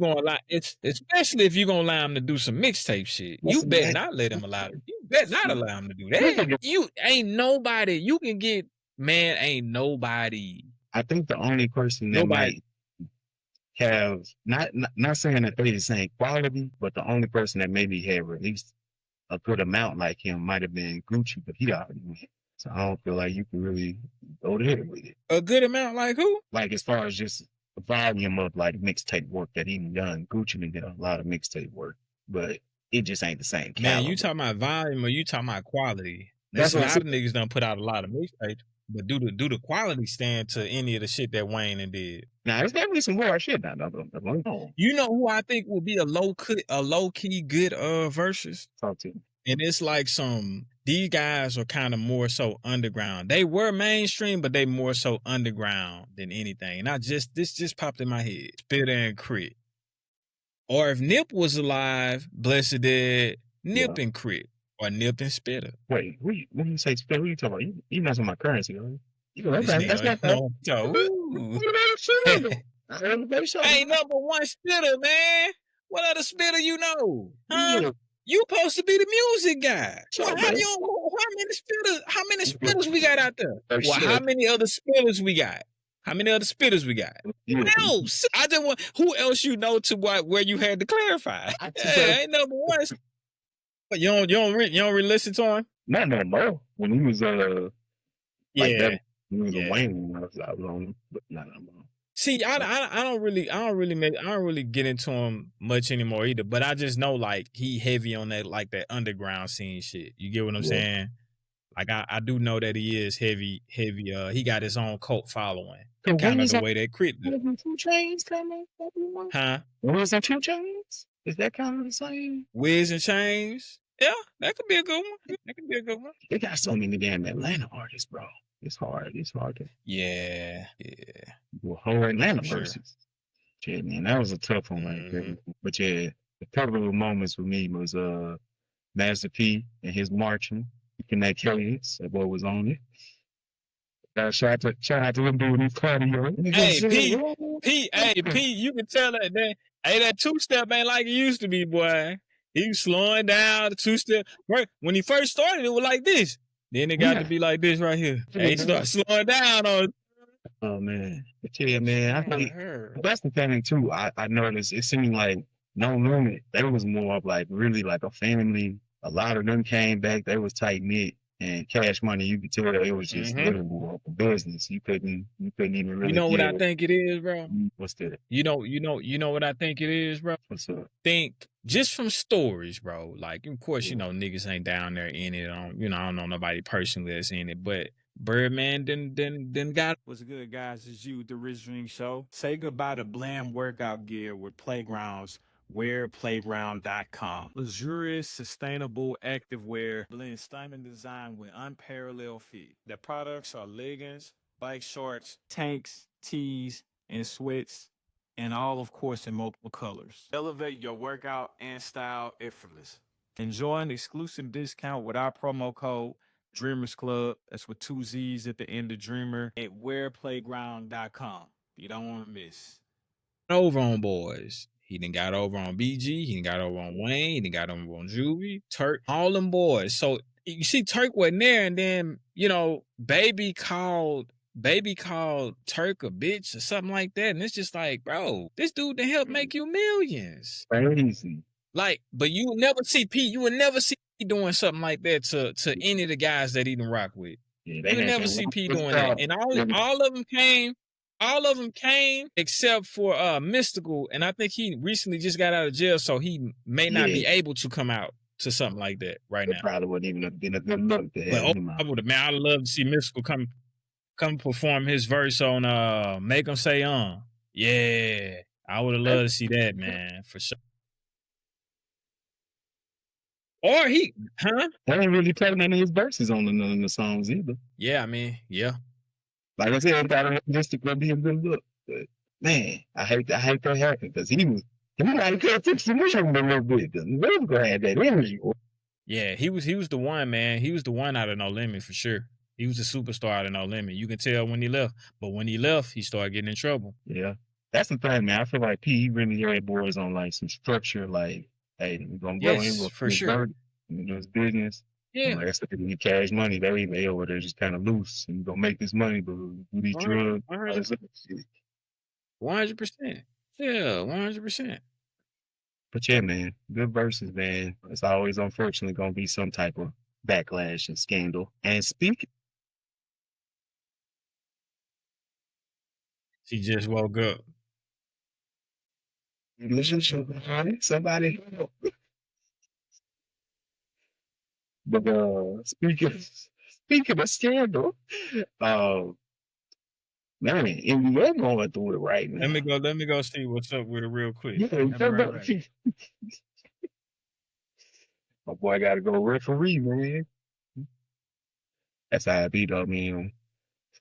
Speaker 2: gonna allow him to do some mixtape shit. You better not let him allow it. You better not allow him to do that. You ain't nobody. You can get ain't nobody.
Speaker 1: I think the only person that might have not saying that they the same quality, but the only person that maybe had released a good amount like him might have been Gucci, but he already went. So I don't feel like you can really go there with it.
Speaker 2: A good amount like who?
Speaker 1: Like as far as just the volume of like mixtape work that he done. Gucci did a lot of mixtape work, but it just ain't the same caliber.
Speaker 2: Man, you talking about volume or you talking about quality? That's a lot of niggas done put out a lot of mixtapes, but do the quality stand to any of the shit that Wayne did?
Speaker 1: Nah, there's definitely some more shit now.
Speaker 2: You know who I think will be a low key good verses?
Speaker 1: Talk to me.
Speaker 2: And it's like these guys are kind of more so underground. They were mainstream, but they more so underground than anything. And this just popped in my head. Spitter and Crit. Or if Nip was alive, blessed dead, Nip and Crit. Or Nip and Spitter.
Speaker 1: Wait, when you say Spitter, what are you talking about? You messing with my currency, right? That's not
Speaker 2: Hey, number one Spitter, man. What other Spitter you know? Huh? Yeah. You supposed to be the music guy. Well, how many spitters we got out there? Well, how many other spitters we got? How many other spitters we got? Who else? I just want who else you know to where you had to clarify. Ain't number one. But you don't really listen to him?
Speaker 1: Not no more. When he was like that, he was a Wayne when I was on, but not no more.
Speaker 2: See, I don't really get into him much anymore either. But I just know like he heavy on that like that underground scene shit. You get what I'm saying? Like I do know that he is heavy. He got his own cult following. Kind of the way that Crit did.
Speaker 1: 2 Chainz coming?
Speaker 2: Huh?
Speaker 1: Wiz and 2 Chainz? Is that kind of the same?
Speaker 2: Wiz and Chainz? Yeah, that could be a good one.
Speaker 1: They got so many damn Atlanta artists, bro. It's hard.
Speaker 2: Yeah.
Speaker 1: Well, whole Atlanta versus. Yeah, man, that was a tough one right there. But yeah, a couple of moments with me was Master P and his marching, Connect Kelly's. That boy was on it. Shout out to him doing his cardio.
Speaker 2: Hey, P, you can tell that that 2-step ain't like it used to be, boy. He was slowing down the 2-step. Right when he first started, it was like this. Then it got to be like this right here. He started slowing down on.
Speaker 1: Oh man, but yeah, man. I think that's the thing too. I noticed it seemed like No Limit. They was more of like really like a family. A lot of them came back. They was tight knit. And Cash Money, you could tell it was just literally a business. You couldn't even really.
Speaker 2: You know what I think it is, bro?
Speaker 1: What's that?
Speaker 2: You know what I think it is, bro?
Speaker 1: What's up?
Speaker 2: Think just from stories, bro. Like, of course, you know, niggas ain't down there in it. I don't know nobody personally that's in it, but Birdman then got.
Speaker 4: What's good, guys? It's you, the Rich Ring Show. Say goodbye to bland workout gear with Playgrounds. WearPlayground.com. Luxurious, sustainable activewear blends stunning design with unparalleled fit. Their products are leggings, bike shorts, tanks, tees, and sweats, and all, of course, in multiple colors. Elevate your workout and style effortless. Enjoy an exclusive discount with our promo code Dreamers Club. That's with 2 Z's at the end of Dreamer at WearPlayground.com. You don't want to miss.
Speaker 2: Over on boys. He done got over on BG. He done got over on Wayne. He done got over on Juvie, Turk, all them boys. So you see Turk wasn't there, and then Baby called Turk a bitch or something like that, and it's just like, bro, this dude done helped make you millions.
Speaker 1: Crazy.
Speaker 2: Like, but you will never see P. You will never see P doing something like that to any of the guys that he done rock with.
Speaker 1: Yeah,
Speaker 2: you will never see P doing that, and all of them came. All of them came except for Mystical, and I think he recently just got out of jail, so he may not be able to come out to something like that right now.
Speaker 1: Probably wouldn't even have been a good look to have him out.
Speaker 2: Man, I'd love to see Mystical come perform his verse on Make Him Say Yeah, I would have loved to see that, man, for sure. Or he,
Speaker 1: I ain't really playing none of his verses on none of the songs either.
Speaker 2: Yeah, I mean, yeah.
Speaker 1: Like I said, I thought just to be a good look. But man, I hate that happened because he like could fix the mission a little bit. Mystical had that energy.
Speaker 2: Yeah, he was the one, man. He was the one out of No Limit for sure. He was a superstar out of No Limit. You can tell when he left, but when he left, he started getting in trouble.
Speaker 1: Yeah, that's the thing, man. I feel like P really had boys on like some structure, like, hey, we're gonna go in
Speaker 2: for sure.
Speaker 1: Do his business.
Speaker 2: Yeah,
Speaker 1: like I said, we need cash money. They over there just kind of loose and gonna make this money, but we need drugs.
Speaker 2: 100%. Yeah, 100%.
Speaker 1: But yeah, man, good verses, man. It's always unfortunately gonna be some type of backlash and scandal. And speaking,
Speaker 2: she just woke up.
Speaker 1: Somebody help. But speaking of scandal, man, NBA going through it right now.
Speaker 2: Let me go see what's up with it real quick.
Speaker 1: Yeah, my boy got to go referee, man. That's how it be, though, man.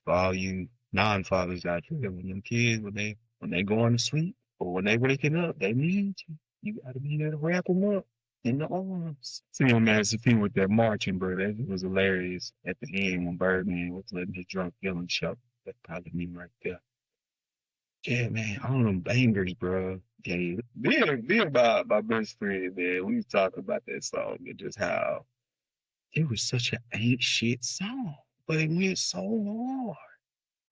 Speaker 1: For all you non-fathers out there, when them kids, when they going to sleep or when they waking up, they need you. You got to be there to wrap them up in the arms. See him as if he with that marching, bro. That was hilarious at the end when Birdman was letting his drunk feeling show. That's probably me right there. Yeah, man, all them bangers, bro. Yeah, being about my best friend, man, we was talking about that song and just how it was such an ain't shit song, but it went so hard.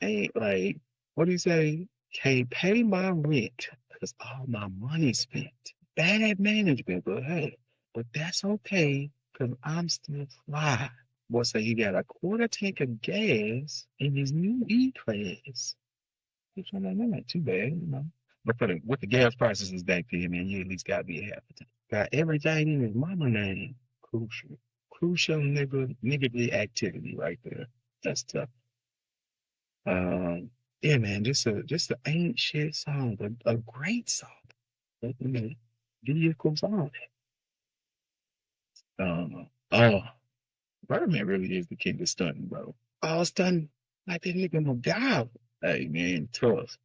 Speaker 1: Ain't like, what do you say? Can't pay my rent because all my money spent. Bad management, but hey, but that's okay because I'm still fly. Boy, say he got a quarter tank of gas in his new E-Class. Which one not too bad, you know. But with the gas prices is back there, man, you at least gotta be a half a tank. Got everything in his mama name. Crucial niggardly activity right there. That's tough. Yeah, man, just a ain't shit song, but a great song. Vehicle song. Birdman really is the king of stunting, bro. All stunting like that nigga McGowan. Hey, man, tough.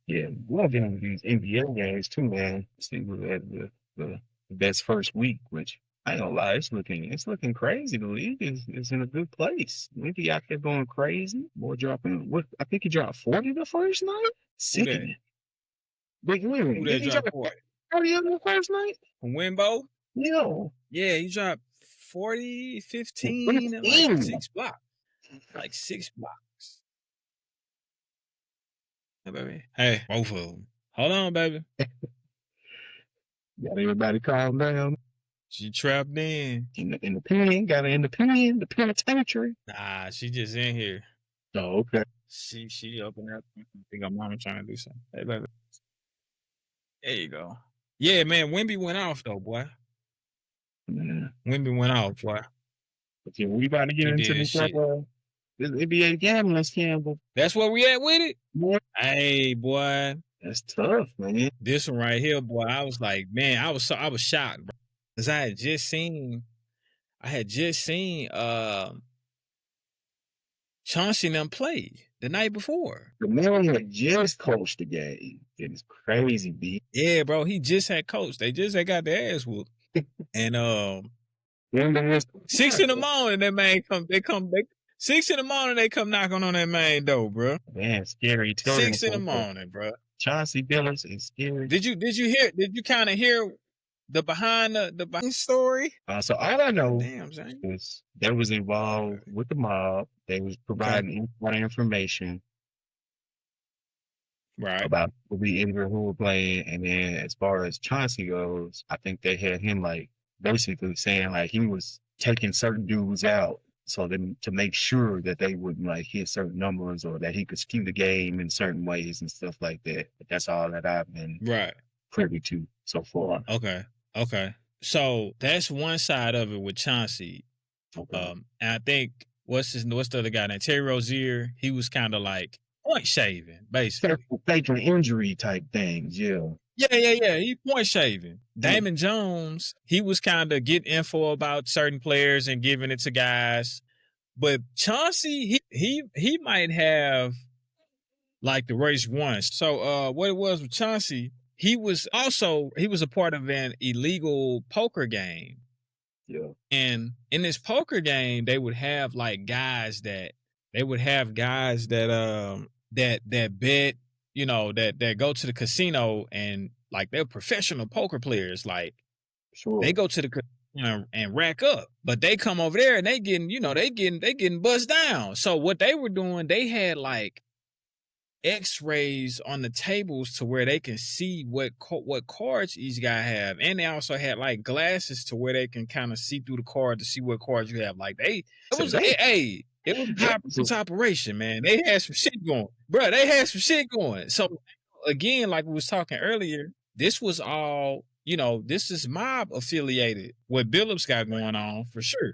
Speaker 1: Yeah, we'll get into these NBA games too, man. See, we had the best first week, which I ain't gonna lie, it's looking crazy. The league is in a good place. Maybe out there going crazy. Boy dropping I think he dropped 40 the first night. Sickening. Big win.
Speaker 2: Who that dropped
Speaker 1: 40 on the first night?
Speaker 2: From Wimbo? Yeah, he dropped 40, 15, and like 6 blocks. Like 6 blocks. Hey, baby. Hey, both of them. Hold on, baby.
Speaker 1: Got everybody calm down.
Speaker 2: She trapped in
Speaker 1: the pen. Got her in the pen. The penitentiary.
Speaker 2: Nah, she just in here.
Speaker 1: Oh, okay.
Speaker 2: She up in there. I think her mama trying to do something. Hey, baby. There you go. Yeah, man. Wimby went off though, boy.
Speaker 1: Yeah.
Speaker 2: Wimby went off, boy.
Speaker 1: But yeah, we about to get into this NBA gambling scandal.
Speaker 2: That's where we at with it?
Speaker 1: Boy.
Speaker 2: Hey, boy.
Speaker 1: That's tough, man.
Speaker 2: This one right here, boy, I was like, man, I was shocked, bro. Because I had just seen Chauncey and them play the night before.
Speaker 1: The man had just coached the game. It was crazy, B.
Speaker 2: Yeah, bro. He just had coached. They just had got their ass whooped. And 6 in the morning, that man they come 6 in the morning, they come knocking on that man door, bro.
Speaker 1: Man, scary.
Speaker 2: 6 in the morning, bro.
Speaker 1: Chauncey Billups is scary.
Speaker 2: Did you kind of hear the behind story?
Speaker 1: So all I know
Speaker 2: Damn, Zane.
Speaker 1: is they was involved with the mob. They was providing information
Speaker 2: Right.
Speaker 1: about who we injured, who were playing, and then as far as Chauncey goes, I think they had him like basically saying like he was taking certain dudes out so then to make sure that they wouldn't like hit certain numbers or that he could skew the game in certain ways and stuff like that. But that's all that I've been privy to so far.
Speaker 2: Okay. So that's one side of it with Chauncey. And I think what's the other guy named Terry Rozier? He was kind of like point shaving, basically.
Speaker 1: Fatal injury type things, yeah.
Speaker 2: Yeah. He point shaving. Damon Jones, he was kind of getting info about certain players and giving it to guys. But Chauncey, he might have like the race one. So what it was with Chauncey, he was a part of an illegal poker game.
Speaker 1: Yeah.
Speaker 2: And in this poker game, they would have like guys that that bet, you know, that go to the casino and like they're professional poker players. Like they go to the casino and rack up, but they come over there and they getting buzzed down. So what they were doing, they had like X-rays on the tables to where they can see what cards each guy have, and they also had like glasses to where they can kind of see through the card to see what cards you have. Like it was a operation, man. They had some shit going, bro. They had some shit going. So again, like we was talking earlier, this was all, you know, this is mob affiliated. What Billups got going on for sure.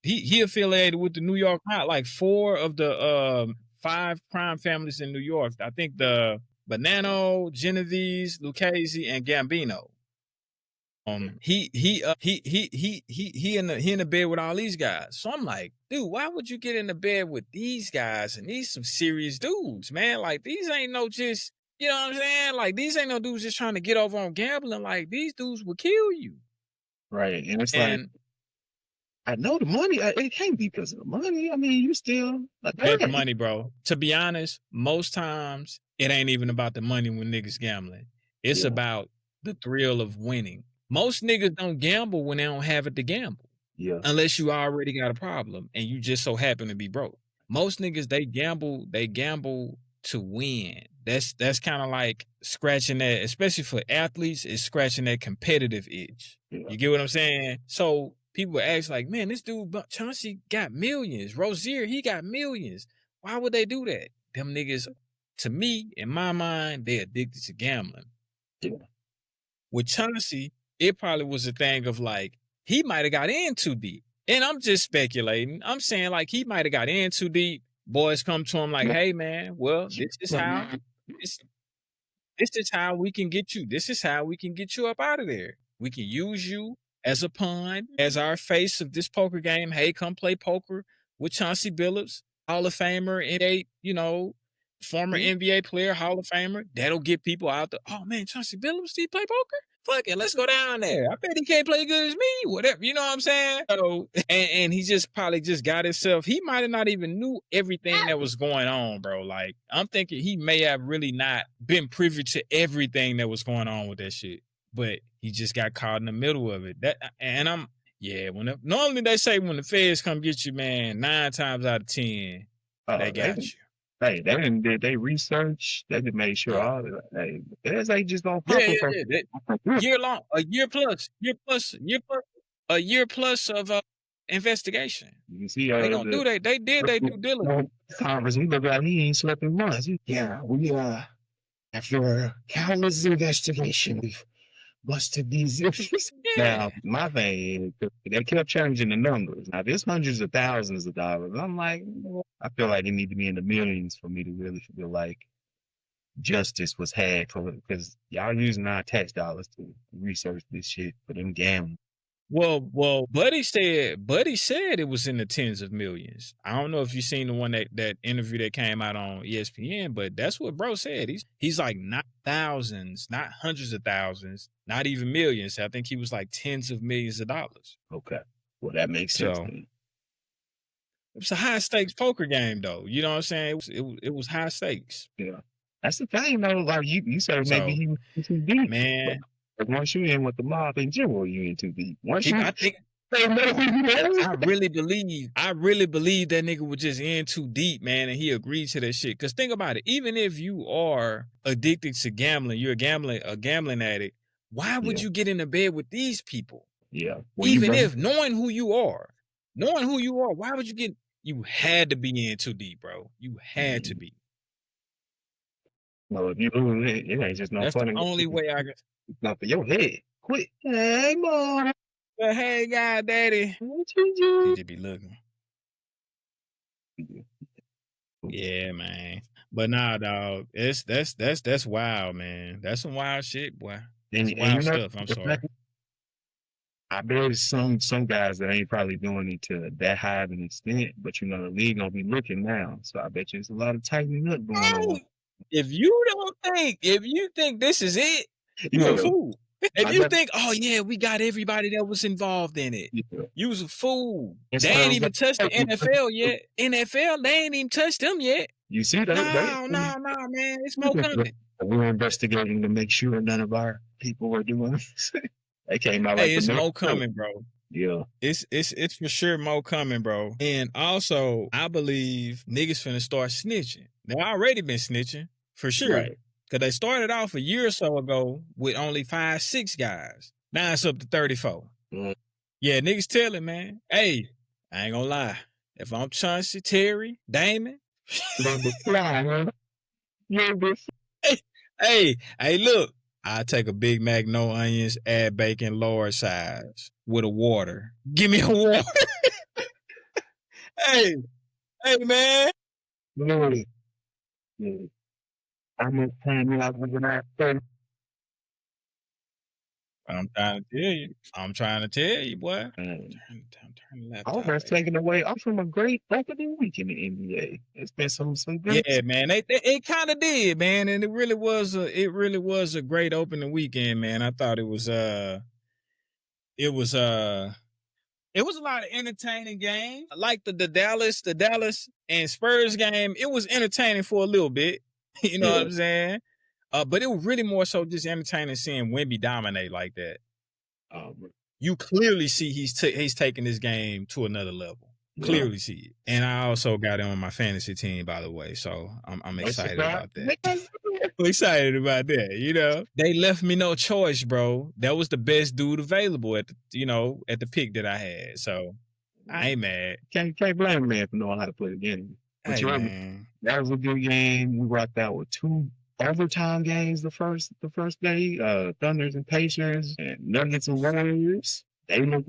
Speaker 2: He affiliated with the New York Hot, like 4 of the 5 crime families in New York. I think the Bonanno, Genovese, Lucchese, and Gambino. He in the bed with all these guys. So I'm like, dude, why would you get in the bed with these guys? And these some serious dudes, man. Like these ain't no just, you know what I'm saying? Like these ain't no dudes just trying to get over on gambling. Like these dudes will kill you.
Speaker 1: Right. And it's like, I know the money. It can't be because of the money. I mean, you still like
Speaker 2: the money, bro. To be honest, most times it ain't even about the money when niggas gambling. It's about the thrill of winning. Most niggas don't gamble when they don't have it to gamble.
Speaker 1: Yeah.
Speaker 2: Unless you already got a problem and you just so happen to be broke. Most niggas, they gamble to win. That's kind of like scratching that, especially for athletes, it's scratching that competitive itch.
Speaker 1: Yeah.
Speaker 2: You get what I'm saying? So people ask like, man, this dude Chauncey got millions. Rozier, he got millions. Why would they do that? Them niggas, to me, in my mind, they addicted to gambling.
Speaker 1: Yeah.
Speaker 2: With Chauncey, it probably was a thing of like, he might have got in too deep. And I'm just speculating. I'm saying like he might have got in too deep. Boys come to him like, hey man, well, this is how we can get you. This is how we can get you up out of there. We can use you as a pawn, as our face of this poker game. Hey, come play poker with Chauncey Billups, Hall of Famer, NBA, you know, former NBA player, Hall of Famer. That'll get people out there. Oh man, Chauncey Billups, do you play poker? Fuck it, let's go down there. I bet he can't play good as me. Whatever, you know what I'm saying? So, and he just probably just got himself. He might have not even knew everything that was going on, bro. Like I'm thinking he may have really not been privy to everything that was going on with that shit. But he just got caught in the middle of it. Normally they say when the feds come get you, man, 9 times out of 10, they got you.
Speaker 1: Hey, they didn't did they research. They just made sure all the feds ain't just gonna pop
Speaker 2: year long, a year plus of investigation.
Speaker 1: You see,
Speaker 2: they don't do that. They did they due diligence.
Speaker 1: Congress, he looked like he ain't slept in months. We after countless investigation, we've busted these issues. Now, my thing is, they kept changing the numbers. Now, there's hundreds of thousands of dollars. I'm like, I feel like it need to be in the millions for me to really feel like justice was had for it, because y'all using our tax dollars to research this shit for them gambling.
Speaker 2: Well, Buddy said it was in the tens of millions. I don't know if you seen the one that interview that came out on ESPN, but that's what bro said. He's like not thousands, not hundreds of thousands, not even millions. I think he was like tens of millions of dollars.
Speaker 1: Okay. Well, that makes sense.
Speaker 2: So, it was a high stakes poker game though. You know what I'm saying? It was high stakes.
Speaker 1: Yeah. That's the thing though. Like you said, maybe he deep.
Speaker 2: Man.
Speaker 1: But once you in with the mob in general, you in too deep. Once you,
Speaker 2: I think
Speaker 1: they know who you is.
Speaker 2: I really believe that nigga was just in too deep, man, and he agreed to that shit. Cause think about it, even if you are addicted to gambling, you're a gambling addict, why would
Speaker 1: Yeah.
Speaker 2: you get into bed with these people?
Speaker 1: Yeah. Well,
Speaker 2: Even if knowing who you are, why would you get? You had to be in too deep, bro. You had to be.
Speaker 1: Well, if you lose it ain't just no
Speaker 2: That's
Speaker 1: fun.
Speaker 2: the only way I can.
Speaker 1: It's not for your head. Quit. Hey, mom.
Speaker 2: But hey, God, daddy.
Speaker 1: What you do?
Speaker 2: You just be looking. Yeah, man. But nah, dog. That's wild, man. That's some wild shit, boy. That's wild stuff. I'm sorry.
Speaker 1: I bet there's some guys that ain't probably doing it to that high of an extent, but the league gonna be looking now. So I bet you there's a lot of tightening up going on.
Speaker 2: If you think this is it, you're a fool. If you think, oh yeah, we got everybody that was involved in it, you was a fool. They ain't even touched the NFL yet. NFL, they ain't even touched them yet. You see that? No, man. It's more coming.
Speaker 1: We're investigating to make sure none of our people were doing this. They came out
Speaker 2: it's more coming, bro.
Speaker 1: Yeah.
Speaker 2: It's for sure more coming, bro. And also, I believe niggas finna start snitching. They already been snitching, for sure.
Speaker 1: Right.
Speaker 2: Cause they started off a year or so ago with only 5-6 guys. Now it's up to 34. Yeah, niggas telling, man. Hey, I ain't gonna lie. If I'm Chauncey, Terry, Damon, hey, look. I take a Big Mac, no onions, add bacon, large size, with a water. Give me a water. hey, man.
Speaker 1: I'm gonna time out when I say.
Speaker 2: I'm trying to tell you, boy. Turn the laptop.
Speaker 1: That's taken away from a great opening week in the NBA. It's been some good.
Speaker 2: Yeah, man. It kind of did, man, and it really was a great opening weekend, man. I thought it was a lot of entertaining games. Like the Dallas and Spurs game, it was entertaining for a little bit. You know what I'm saying? But it was really more so just entertaining seeing Wemby dominate like that. You clearly see he's taking this game to another level. Clearly see it. And I also got him on my fantasy team, by the way. So I'm excited about that. I'm excited about that. You know, they left me no choice, bro. That was the best dude available at the pick that I had. So I ain't mad.
Speaker 1: Can't blame a man for knowing how to play the game. But
Speaker 2: hey, man.
Speaker 1: That was a good game. We rocked out with 2 overtime games the first day. Thunders and Pacers and Nuggets and Warriors.
Speaker 2: The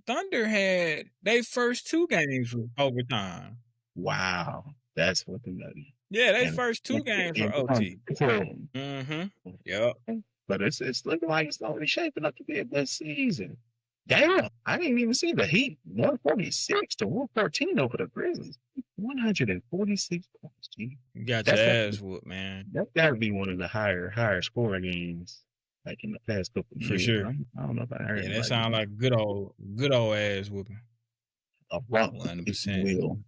Speaker 2: Thunder had their first 2 games with overtime.
Speaker 1: Wow. That's what the Nuggets.
Speaker 2: Yeah, they first 2 games were OT. Yep.
Speaker 1: But it's looking like it's only shaping up to be a good season. Damn, I didn't even see the Heat 146 to 114 over the Grizzlies. 146 points, G.
Speaker 2: You got your ass whooped, man.
Speaker 1: That gotta be one of the higher scoring games like in the past couple of years.
Speaker 2: For sure.
Speaker 1: I don't know if I heard.
Speaker 2: Yeah, that sounds like good old ass whooping.
Speaker 1: 100%.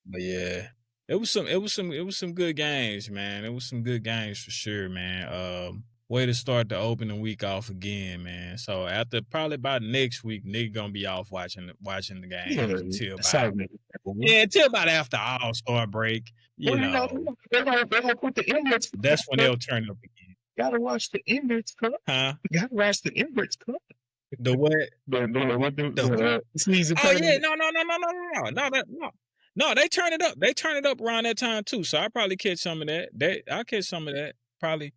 Speaker 2: But yeah. It was some good games, man. It was some good games for sure, man. Way to start the opening week off again, man. So after probably about next week, nigga gonna be off watching the game until about after All-Star break. You know,
Speaker 1: they're gonna put the Emirates.
Speaker 2: That's when they'll turn up again.
Speaker 1: Gotta watch the Emirates Cup.
Speaker 2: Huh?
Speaker 1: Gotta watch the Emirates Cup.
Speaker 2: The what?
Speaker 1: The season.
Speaker 2: Oh yeah, no. They turn it up. They turn it up around that time too. So I probably catch some of that. I'll catch some of that probably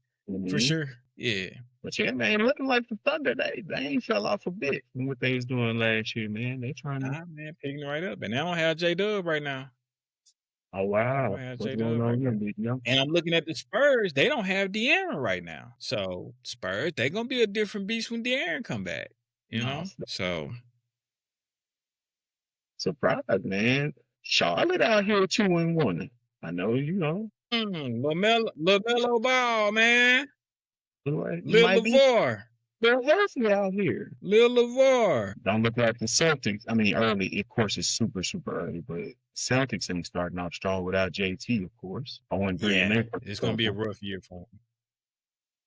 Speaker 2: for sure. Yeah.
Speaker 1: But yeah, man, looking like the Thunder, they ain't fell off a bit from what they was doing last year, man. They trying to
Speaker 2: picking right up. And they don't have J-Dub right now.
Speaker 1: Oh wow.
Speaker 2: And I'm looking at the Spurs, they don't have De'Aaron right now. So Spurs, they gonna be a different beast when De'Aaron come back. You know? So
Speaker 1: surprised, man. Charlotte out here 2-1. I know you know.
Speaker 2: LaMelo Ball, man. Lil LeVar.
Speaker 1: They're healthy out here.
Speaker 2: Lil LeVar.
Speaker 1: Don't look like the Celtics. I mean, early, of course, it's super, super early, but Celtics ain't starting off strong without JT, of course.
Speaker 2: It's going to be a rough year for him.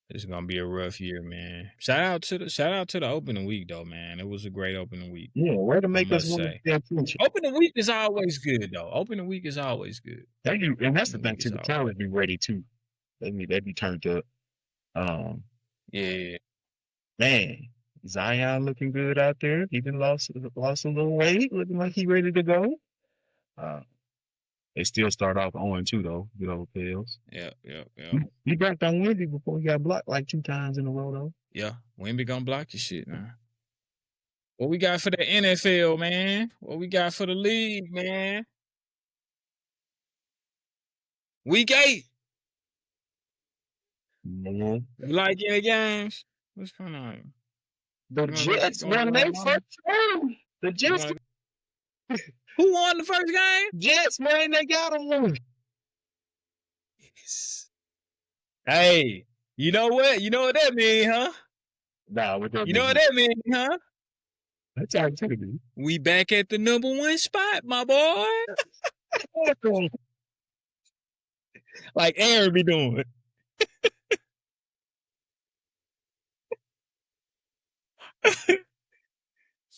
Speaker 2: It's gonna be a rough year, man. Shout out to the opening week though, man. It was a great opening week.
Speaker 1: Yeah, way to
Speaker 2: I
Speaker 1: make us
Speaker 2: must
Speaker 1: win
Speaker 2: say.
Speaker 1: the championship.
Speaker 2: Opening week is always good though. Opening week is always good.
Speaker 1: Thank you. And that's the
Speaker 2: Opening
Speaker 1: thing
Speaker 2: week
Speaker 1: too.
Speaker 2: is
Speaker 1: The
Speaker 2: always
Speaker 1: talent be ready too. They be turned up.
Speaker 2: yeah.
Speaker 1: Man, Zion looking good out there. He been lost a little weight, looking like he ready to go. They still start off 0-2 though. Good old Pills.
Speaker 2: Yeah.
Speaker 1: He blocked on Wemby before he got blocked like 2 times in a row though.
Speaker 2: Yeah. Wemby gonna block your shit, man. What we got for the NFL, man? What we got for the league, man? Week 8.
Speaker 1: Man.
Speaker 2: You like any games? What's going on?
Speaker 1: The Jets won their first game. The Jets.
Speaker 2: Who won the first game?
Speaker 1: Jets, man, they got them one.
Speaker 2: Hey, you know what? You know what that mean, huh?
Speaker 1: Nah, what that
Speaker 2: You know what that mean, huh?
Speaker 1: That's how it's gonna be.
Speaker 2: We back at the number 1 spot, my boy. Like Aaron be doing.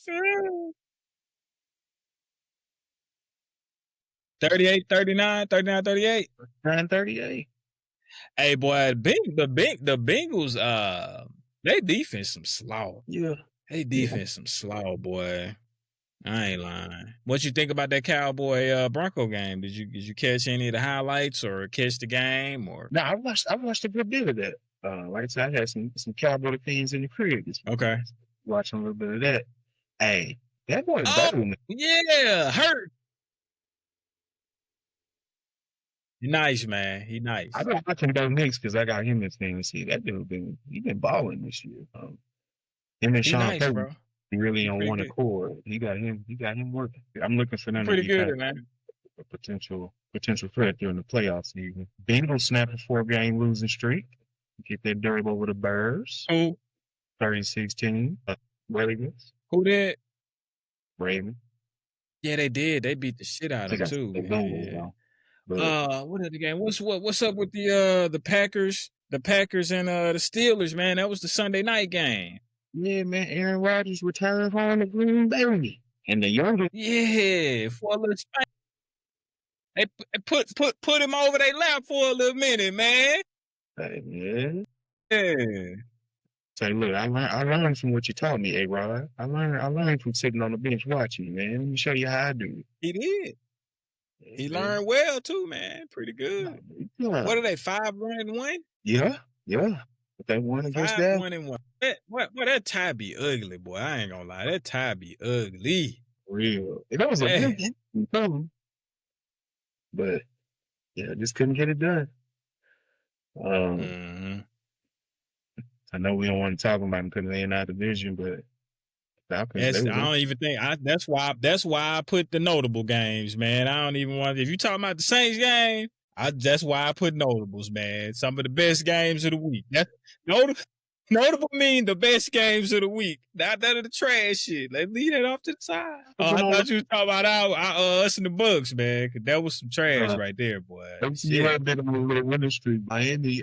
Speaker 2: Sure. 38, 39, 39, 38.
Speaker 1: 38.
Speaker 2: Hey, boy, the Bengals, they defense some slaw.
Speaker 1: Yeah.
Speaker 2: They defense some slaw, boy. I ain't lying. What you think about that Cowboy Bronco game? Did you catch any of the highlights or catch the game or?
Speaker 1: No, I watched a good bit of that. Like I said, I had some Cowboy fans in the crib this week.
Speaker 2: Okay.
Speaker 1: Watching a little bit of that. Hey, that boy
Speaker 2: yeah, hurt. He nice, man. He nice.
Speaker 1: I been watching Bo Nix because I got him in fantasy. That dude he been balling this year. Him and Sean
Speaker 2: nice, bro.
Speaker 1: He really on one accord. He got him working. I'm looking for them
Speaker 2: pretty
Speaker 1: to be
Speaker 2: good, man.
Speaker 1: A potential threat during the playoffs season. Bengals snap a 4-game losing streak. Get that dub over the Bears.
Speaker 2: Who?
Speaker 1: 30-16. Ravens.
Speaker 2: Who did?
Speaker 1: Ravens.
Speaker 2: Yeah, they did. They beat the shit out of them too. What is the game? What's up with the Packers? The Packers and the Steelers, man. That was the Sunday night game.
Speaker 1: Yeah, man. Aaron Rodgers returned home to Green Bay. And the youngest.
Speaker 2: Yeah, for a little spank. They put him over their lap for a little minute, man.
Speaker 1: Yeah.
Speaker 2: Yeah.
Speaker 1: Say, look, I learned from what you taught me, A-Rod. I learned from sitting on the bench watching you, man. Let me show you how I do it.
Speaker 2: He did. He learned well too, man. Pretty good. Yeah. What are they? 5-1-1?
Speaker 1: Yeah. But they won against that.
Speaker 2: 5-1-1. What that tie be ugly, boy. I ain't gonna lie. That tie be ugly.
Speaker 1: Real. That was a good game. But yeah, just couldn't get it done. I know we don't want to talk about them because they in our division, but
Speaker 2: I don't even think that's why I put the notable games, man. I don't even want. If you talking about the Saints game, that's why I put notables, man. Some of the best games of the week. That's notable mean the best games of the week. Not that of the trash shit. Let's leave that off to the side. I thought you was talking about us and the Bucks, man. Cause that was some trash right there, boy.
Speaker 1: You had been on a little winning streak. Miami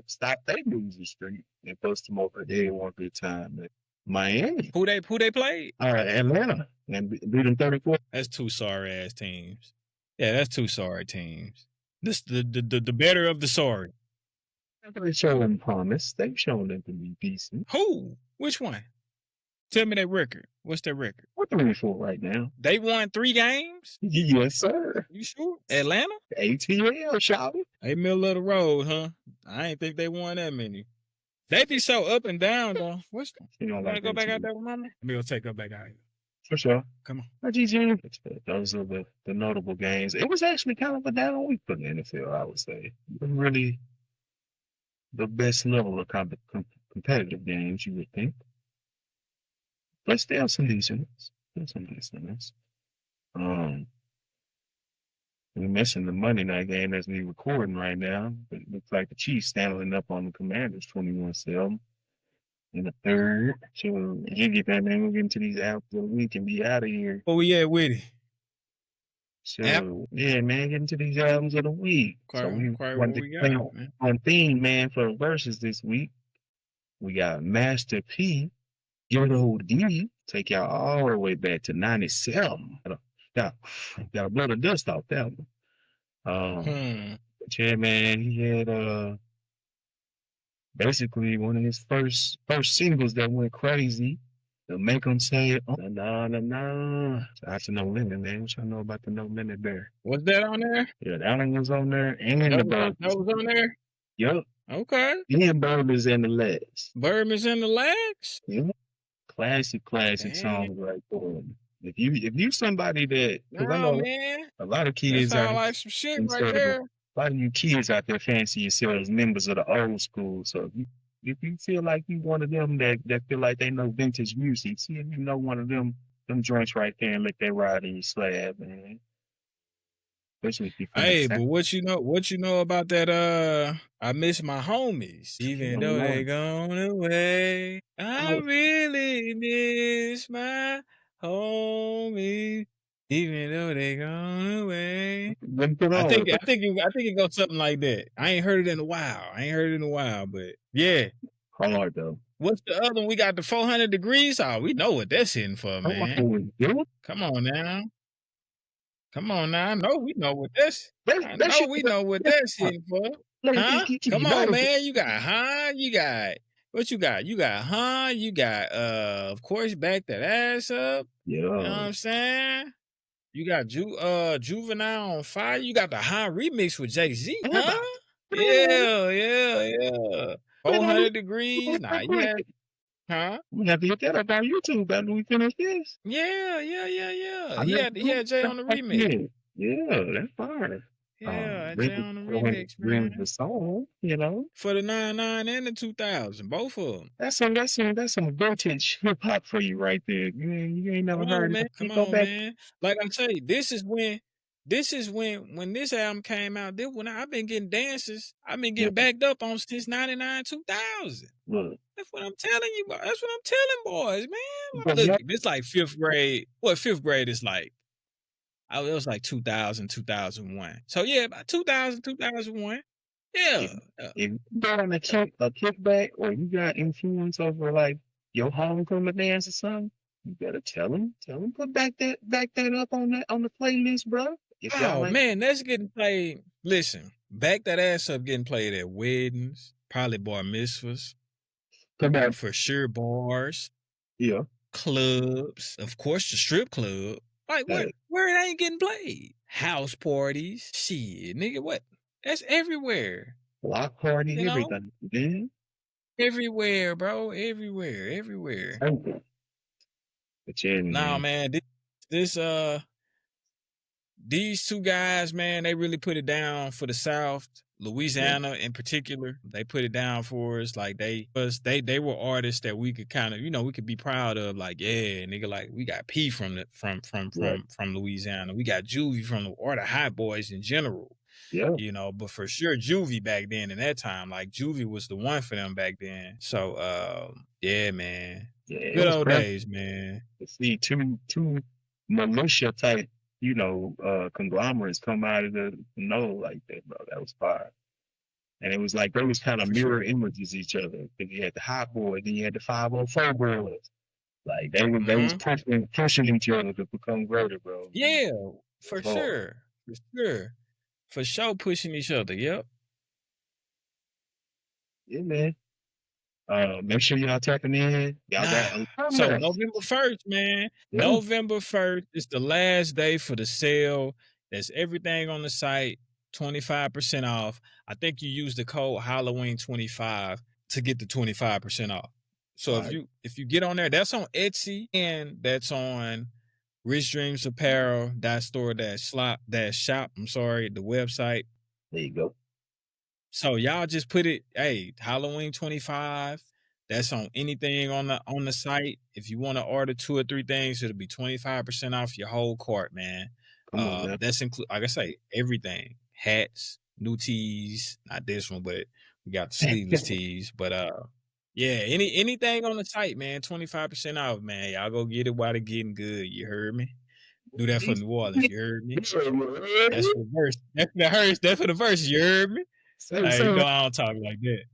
Speaker 1: stopped their losing streak and pushed them over. They didn't want a good time, man. Miami.
Speaker 2: Who they played?
Speaker 1: Atlanta. And beat them 34.
Speaker 2: That's 2 sorry ass teams. Yeah, that's 2 sorry teams. This the better of the sorry.
Speaker 1: They've shown promise. They've shown them to be decent.
Speaker 2: Who? Which one? Tell me their record. What's their record?
Speaker 1: We're 3-4 right now.
Speaker 2: They won 3 games?
Speaker 1: Yes, sir.
Speaker 2: You sure? Atlanta?
Speaker 1: ATL, shout it.
Speaker 2: They middle of the road, huh? I ain't think they won that many. They be so up and down, though. What's you want to go back out there with mama? Let me go take her back out here.
Speaker 1: For sure.
Speaker 2: Come on.
Speaker 1: Those are the notable games. It was actually kind of a down week for the NFL, I would say. It was really the best level of competitive games, you would think. But still some decentness. We're missing the Monday night game as we recording right now. But it looks like the Chiefs standing up on the Commanders 21-7 in the third. So you get that, man. We'll get into these albums of the week and be out of here.
Speaker 2: Oh, yeah, with it.
Speaker 1: So, yeah, man, get into these albums of the week. So we want to play on theme, man, for the verses this week. We got Master P, Good Old D, take y'all all the way back to 97. Gotta blow the dust off that one. But yeah, man, he had basically one of his first singles that went crazy. To make them say, oh, nah, nah, nah. Shout to No Limit, man. What y'all know about the No Limit Bear?
Speaker 2: Was that on there?
Speaker 1: Yeah, that one was on there. And
Speaker 2: That
Speaker 1: the
Speaker 2: was on there?
Speaker 1: Yup.
Speaker 2: Okay.
Speaker 1: And Birdman's and the Legs.
Speaker 2: Birdman's and the Legs?
Speaker 1: Yeah. Classic song right there. If you somebody that, because I know
Speaker 2: man.
Speaker 1: a lot of kids
Speaker 2: That sound
Speaker 1: out
Speaker 2: like some shit right there.
Speaker 1: a lot of you kids out there fancy yourselves members of the old school. So if you feel like you one of them that feel like they know vintage music, see if you know one of them joints right there and let that ride in your slab, man. Especially if you
Speaker 2: Hey, but what you know about that I miss my homies. Even though they gone away, I really miss my homies. Even though they gone away. I think it goes something like that. I ain't heard it in a while. But yeah.
Speaker 1: Hard though.
Speaker 2: What's the other one? We got the 400 degrees. Oh, we know what that's hitting for, man. Come on now. I know we know what that's. I know we know what that's hitting for. Huh? Come on, man. You got what you got? You got You got of course, Back That Ass Up.
Speaker 1: Yeah.
Speaker 2: You know what I'm saying? You got Juvenile on Fire. You got the remix with Jay-Z, huh? Yeah. 400 degrees. Nah, yeah. Huh?
Speaker 1: We have to get that up on YouTube after we finish this.
Speaker 2: Yeah. He had Jay on the remix.
Speaker 1: Yeah, that's fire.
Speaker 2: Yeah, Jay on the remix, man.
Speaker 1: The song, you know.
Speaker 2: For the 99 and the 2000, both of them.
Speaker 1: That's some vintage hip hop for you right there. You ain't never heard
Speaker 2: man.
Speaker 1: it.
Speaker 2: Come on, man. Like I say, this is when this album came out. This when I've been getting dances. I've been getting backed up on since 99, 2000. That's what I'm telling you. That's what I'm telling boys, man. Look, it's like 5th grade. What 5th grade is like? It was like 2000, 2001. So yeah, about 2000, 2001. Yeah.
Speaker 1: If you got on a kickback or you got influence over like your homecoming dance or something, you better tell them put back that up on the playlist, bro.
Speaker 2: Man, that's getting played. Listen, Back That Ass Up getting played at weddings, probably bar mitzvahs, for sure bars, clubs, of course the strip club. Like where it ain't getting played? House parties, shit, nigga, what? That's everywhere.
Speaker 1: Block party, everything. Mm-hmm.
Speaker 2: Everywhere, bro. Everywhere.
Speaker 1: But yeah,
Speaker 2: nah, man, these two guys, man, they really put it down for the South. Louisiana in particular, they put it down for us. Like they were artists that we could kind of, we could be proud of. Like, yeah, nigga, like we got P from Louisiana. We got Juvie or the Hot Boys in general.
Speaker 1: Yeah.
Speaker 2: But for sure Juvie back then in that time, like Juvie was the one for them back then. So yeah, man. Yeah, good old days, man.
Speaker 1: See two militia type, conglomerates come out of the like that, bro. That was fire. And it was like they was kind of mirror images each other. Then you had the Hot Boy, then you had the 504 Boys. Like they was pushing each other to become greater, bro.
Speaker 2: Yeah, for sure. For sure pushing each other, yep.
Speaker 1: Yeah, man. Make sure y'all tapping in. Y'all got
Speaker 2: so November 1st, man. Yeah. November 1st is the last day for the sale. There's everything on the site, 25% off. I think you use the code Halloween25 to get the 25% off. So if you get on there, that's on Etsy and that's on Rich Dreams Apparel .store .shop. The website.
Speaker 1: There you go.
Speaker 2: So y'all just put it, hey, Halloween 25. That's on anything on the site. If you want to order 2 or 3 things, it'll be 25% off your whole cart, man. That's include, like I say, everything. Hats, new tees, not this one, but we got the sleeveless tees. But yeah, anything on the site, man, 25% off, man. Y'all go get it while they're getting good. You heard me? Do that for New Orleans. You heard me? That's for the verse. That's for the verse. You heard me? I don't talk like that.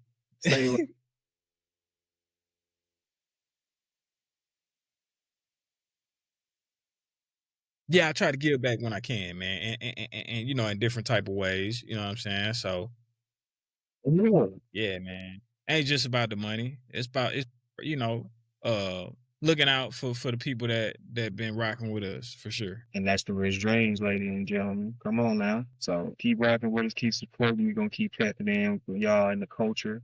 Speaker 2: Yeah, I try to give back when I can, man, and you know, in different type of ways. You know what I'm saying? So
Speaker 1: Yeah.
Speaker 2: yeah, man, ain't just about the money. It's you know, uh, looking out for the people that been rocking with us for sure.
Speaker 1: And that's the Rich Dreams, ladies and gentlemen. Come on now. So keep rocking with us, keep supporting. We're gonna keep tapping in with y'all in the culture.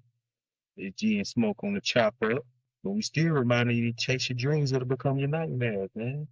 Speaker 1: It's G and Smoke on the chop up. But we still reminding you to chase your dreams that'll become your nightmares, man.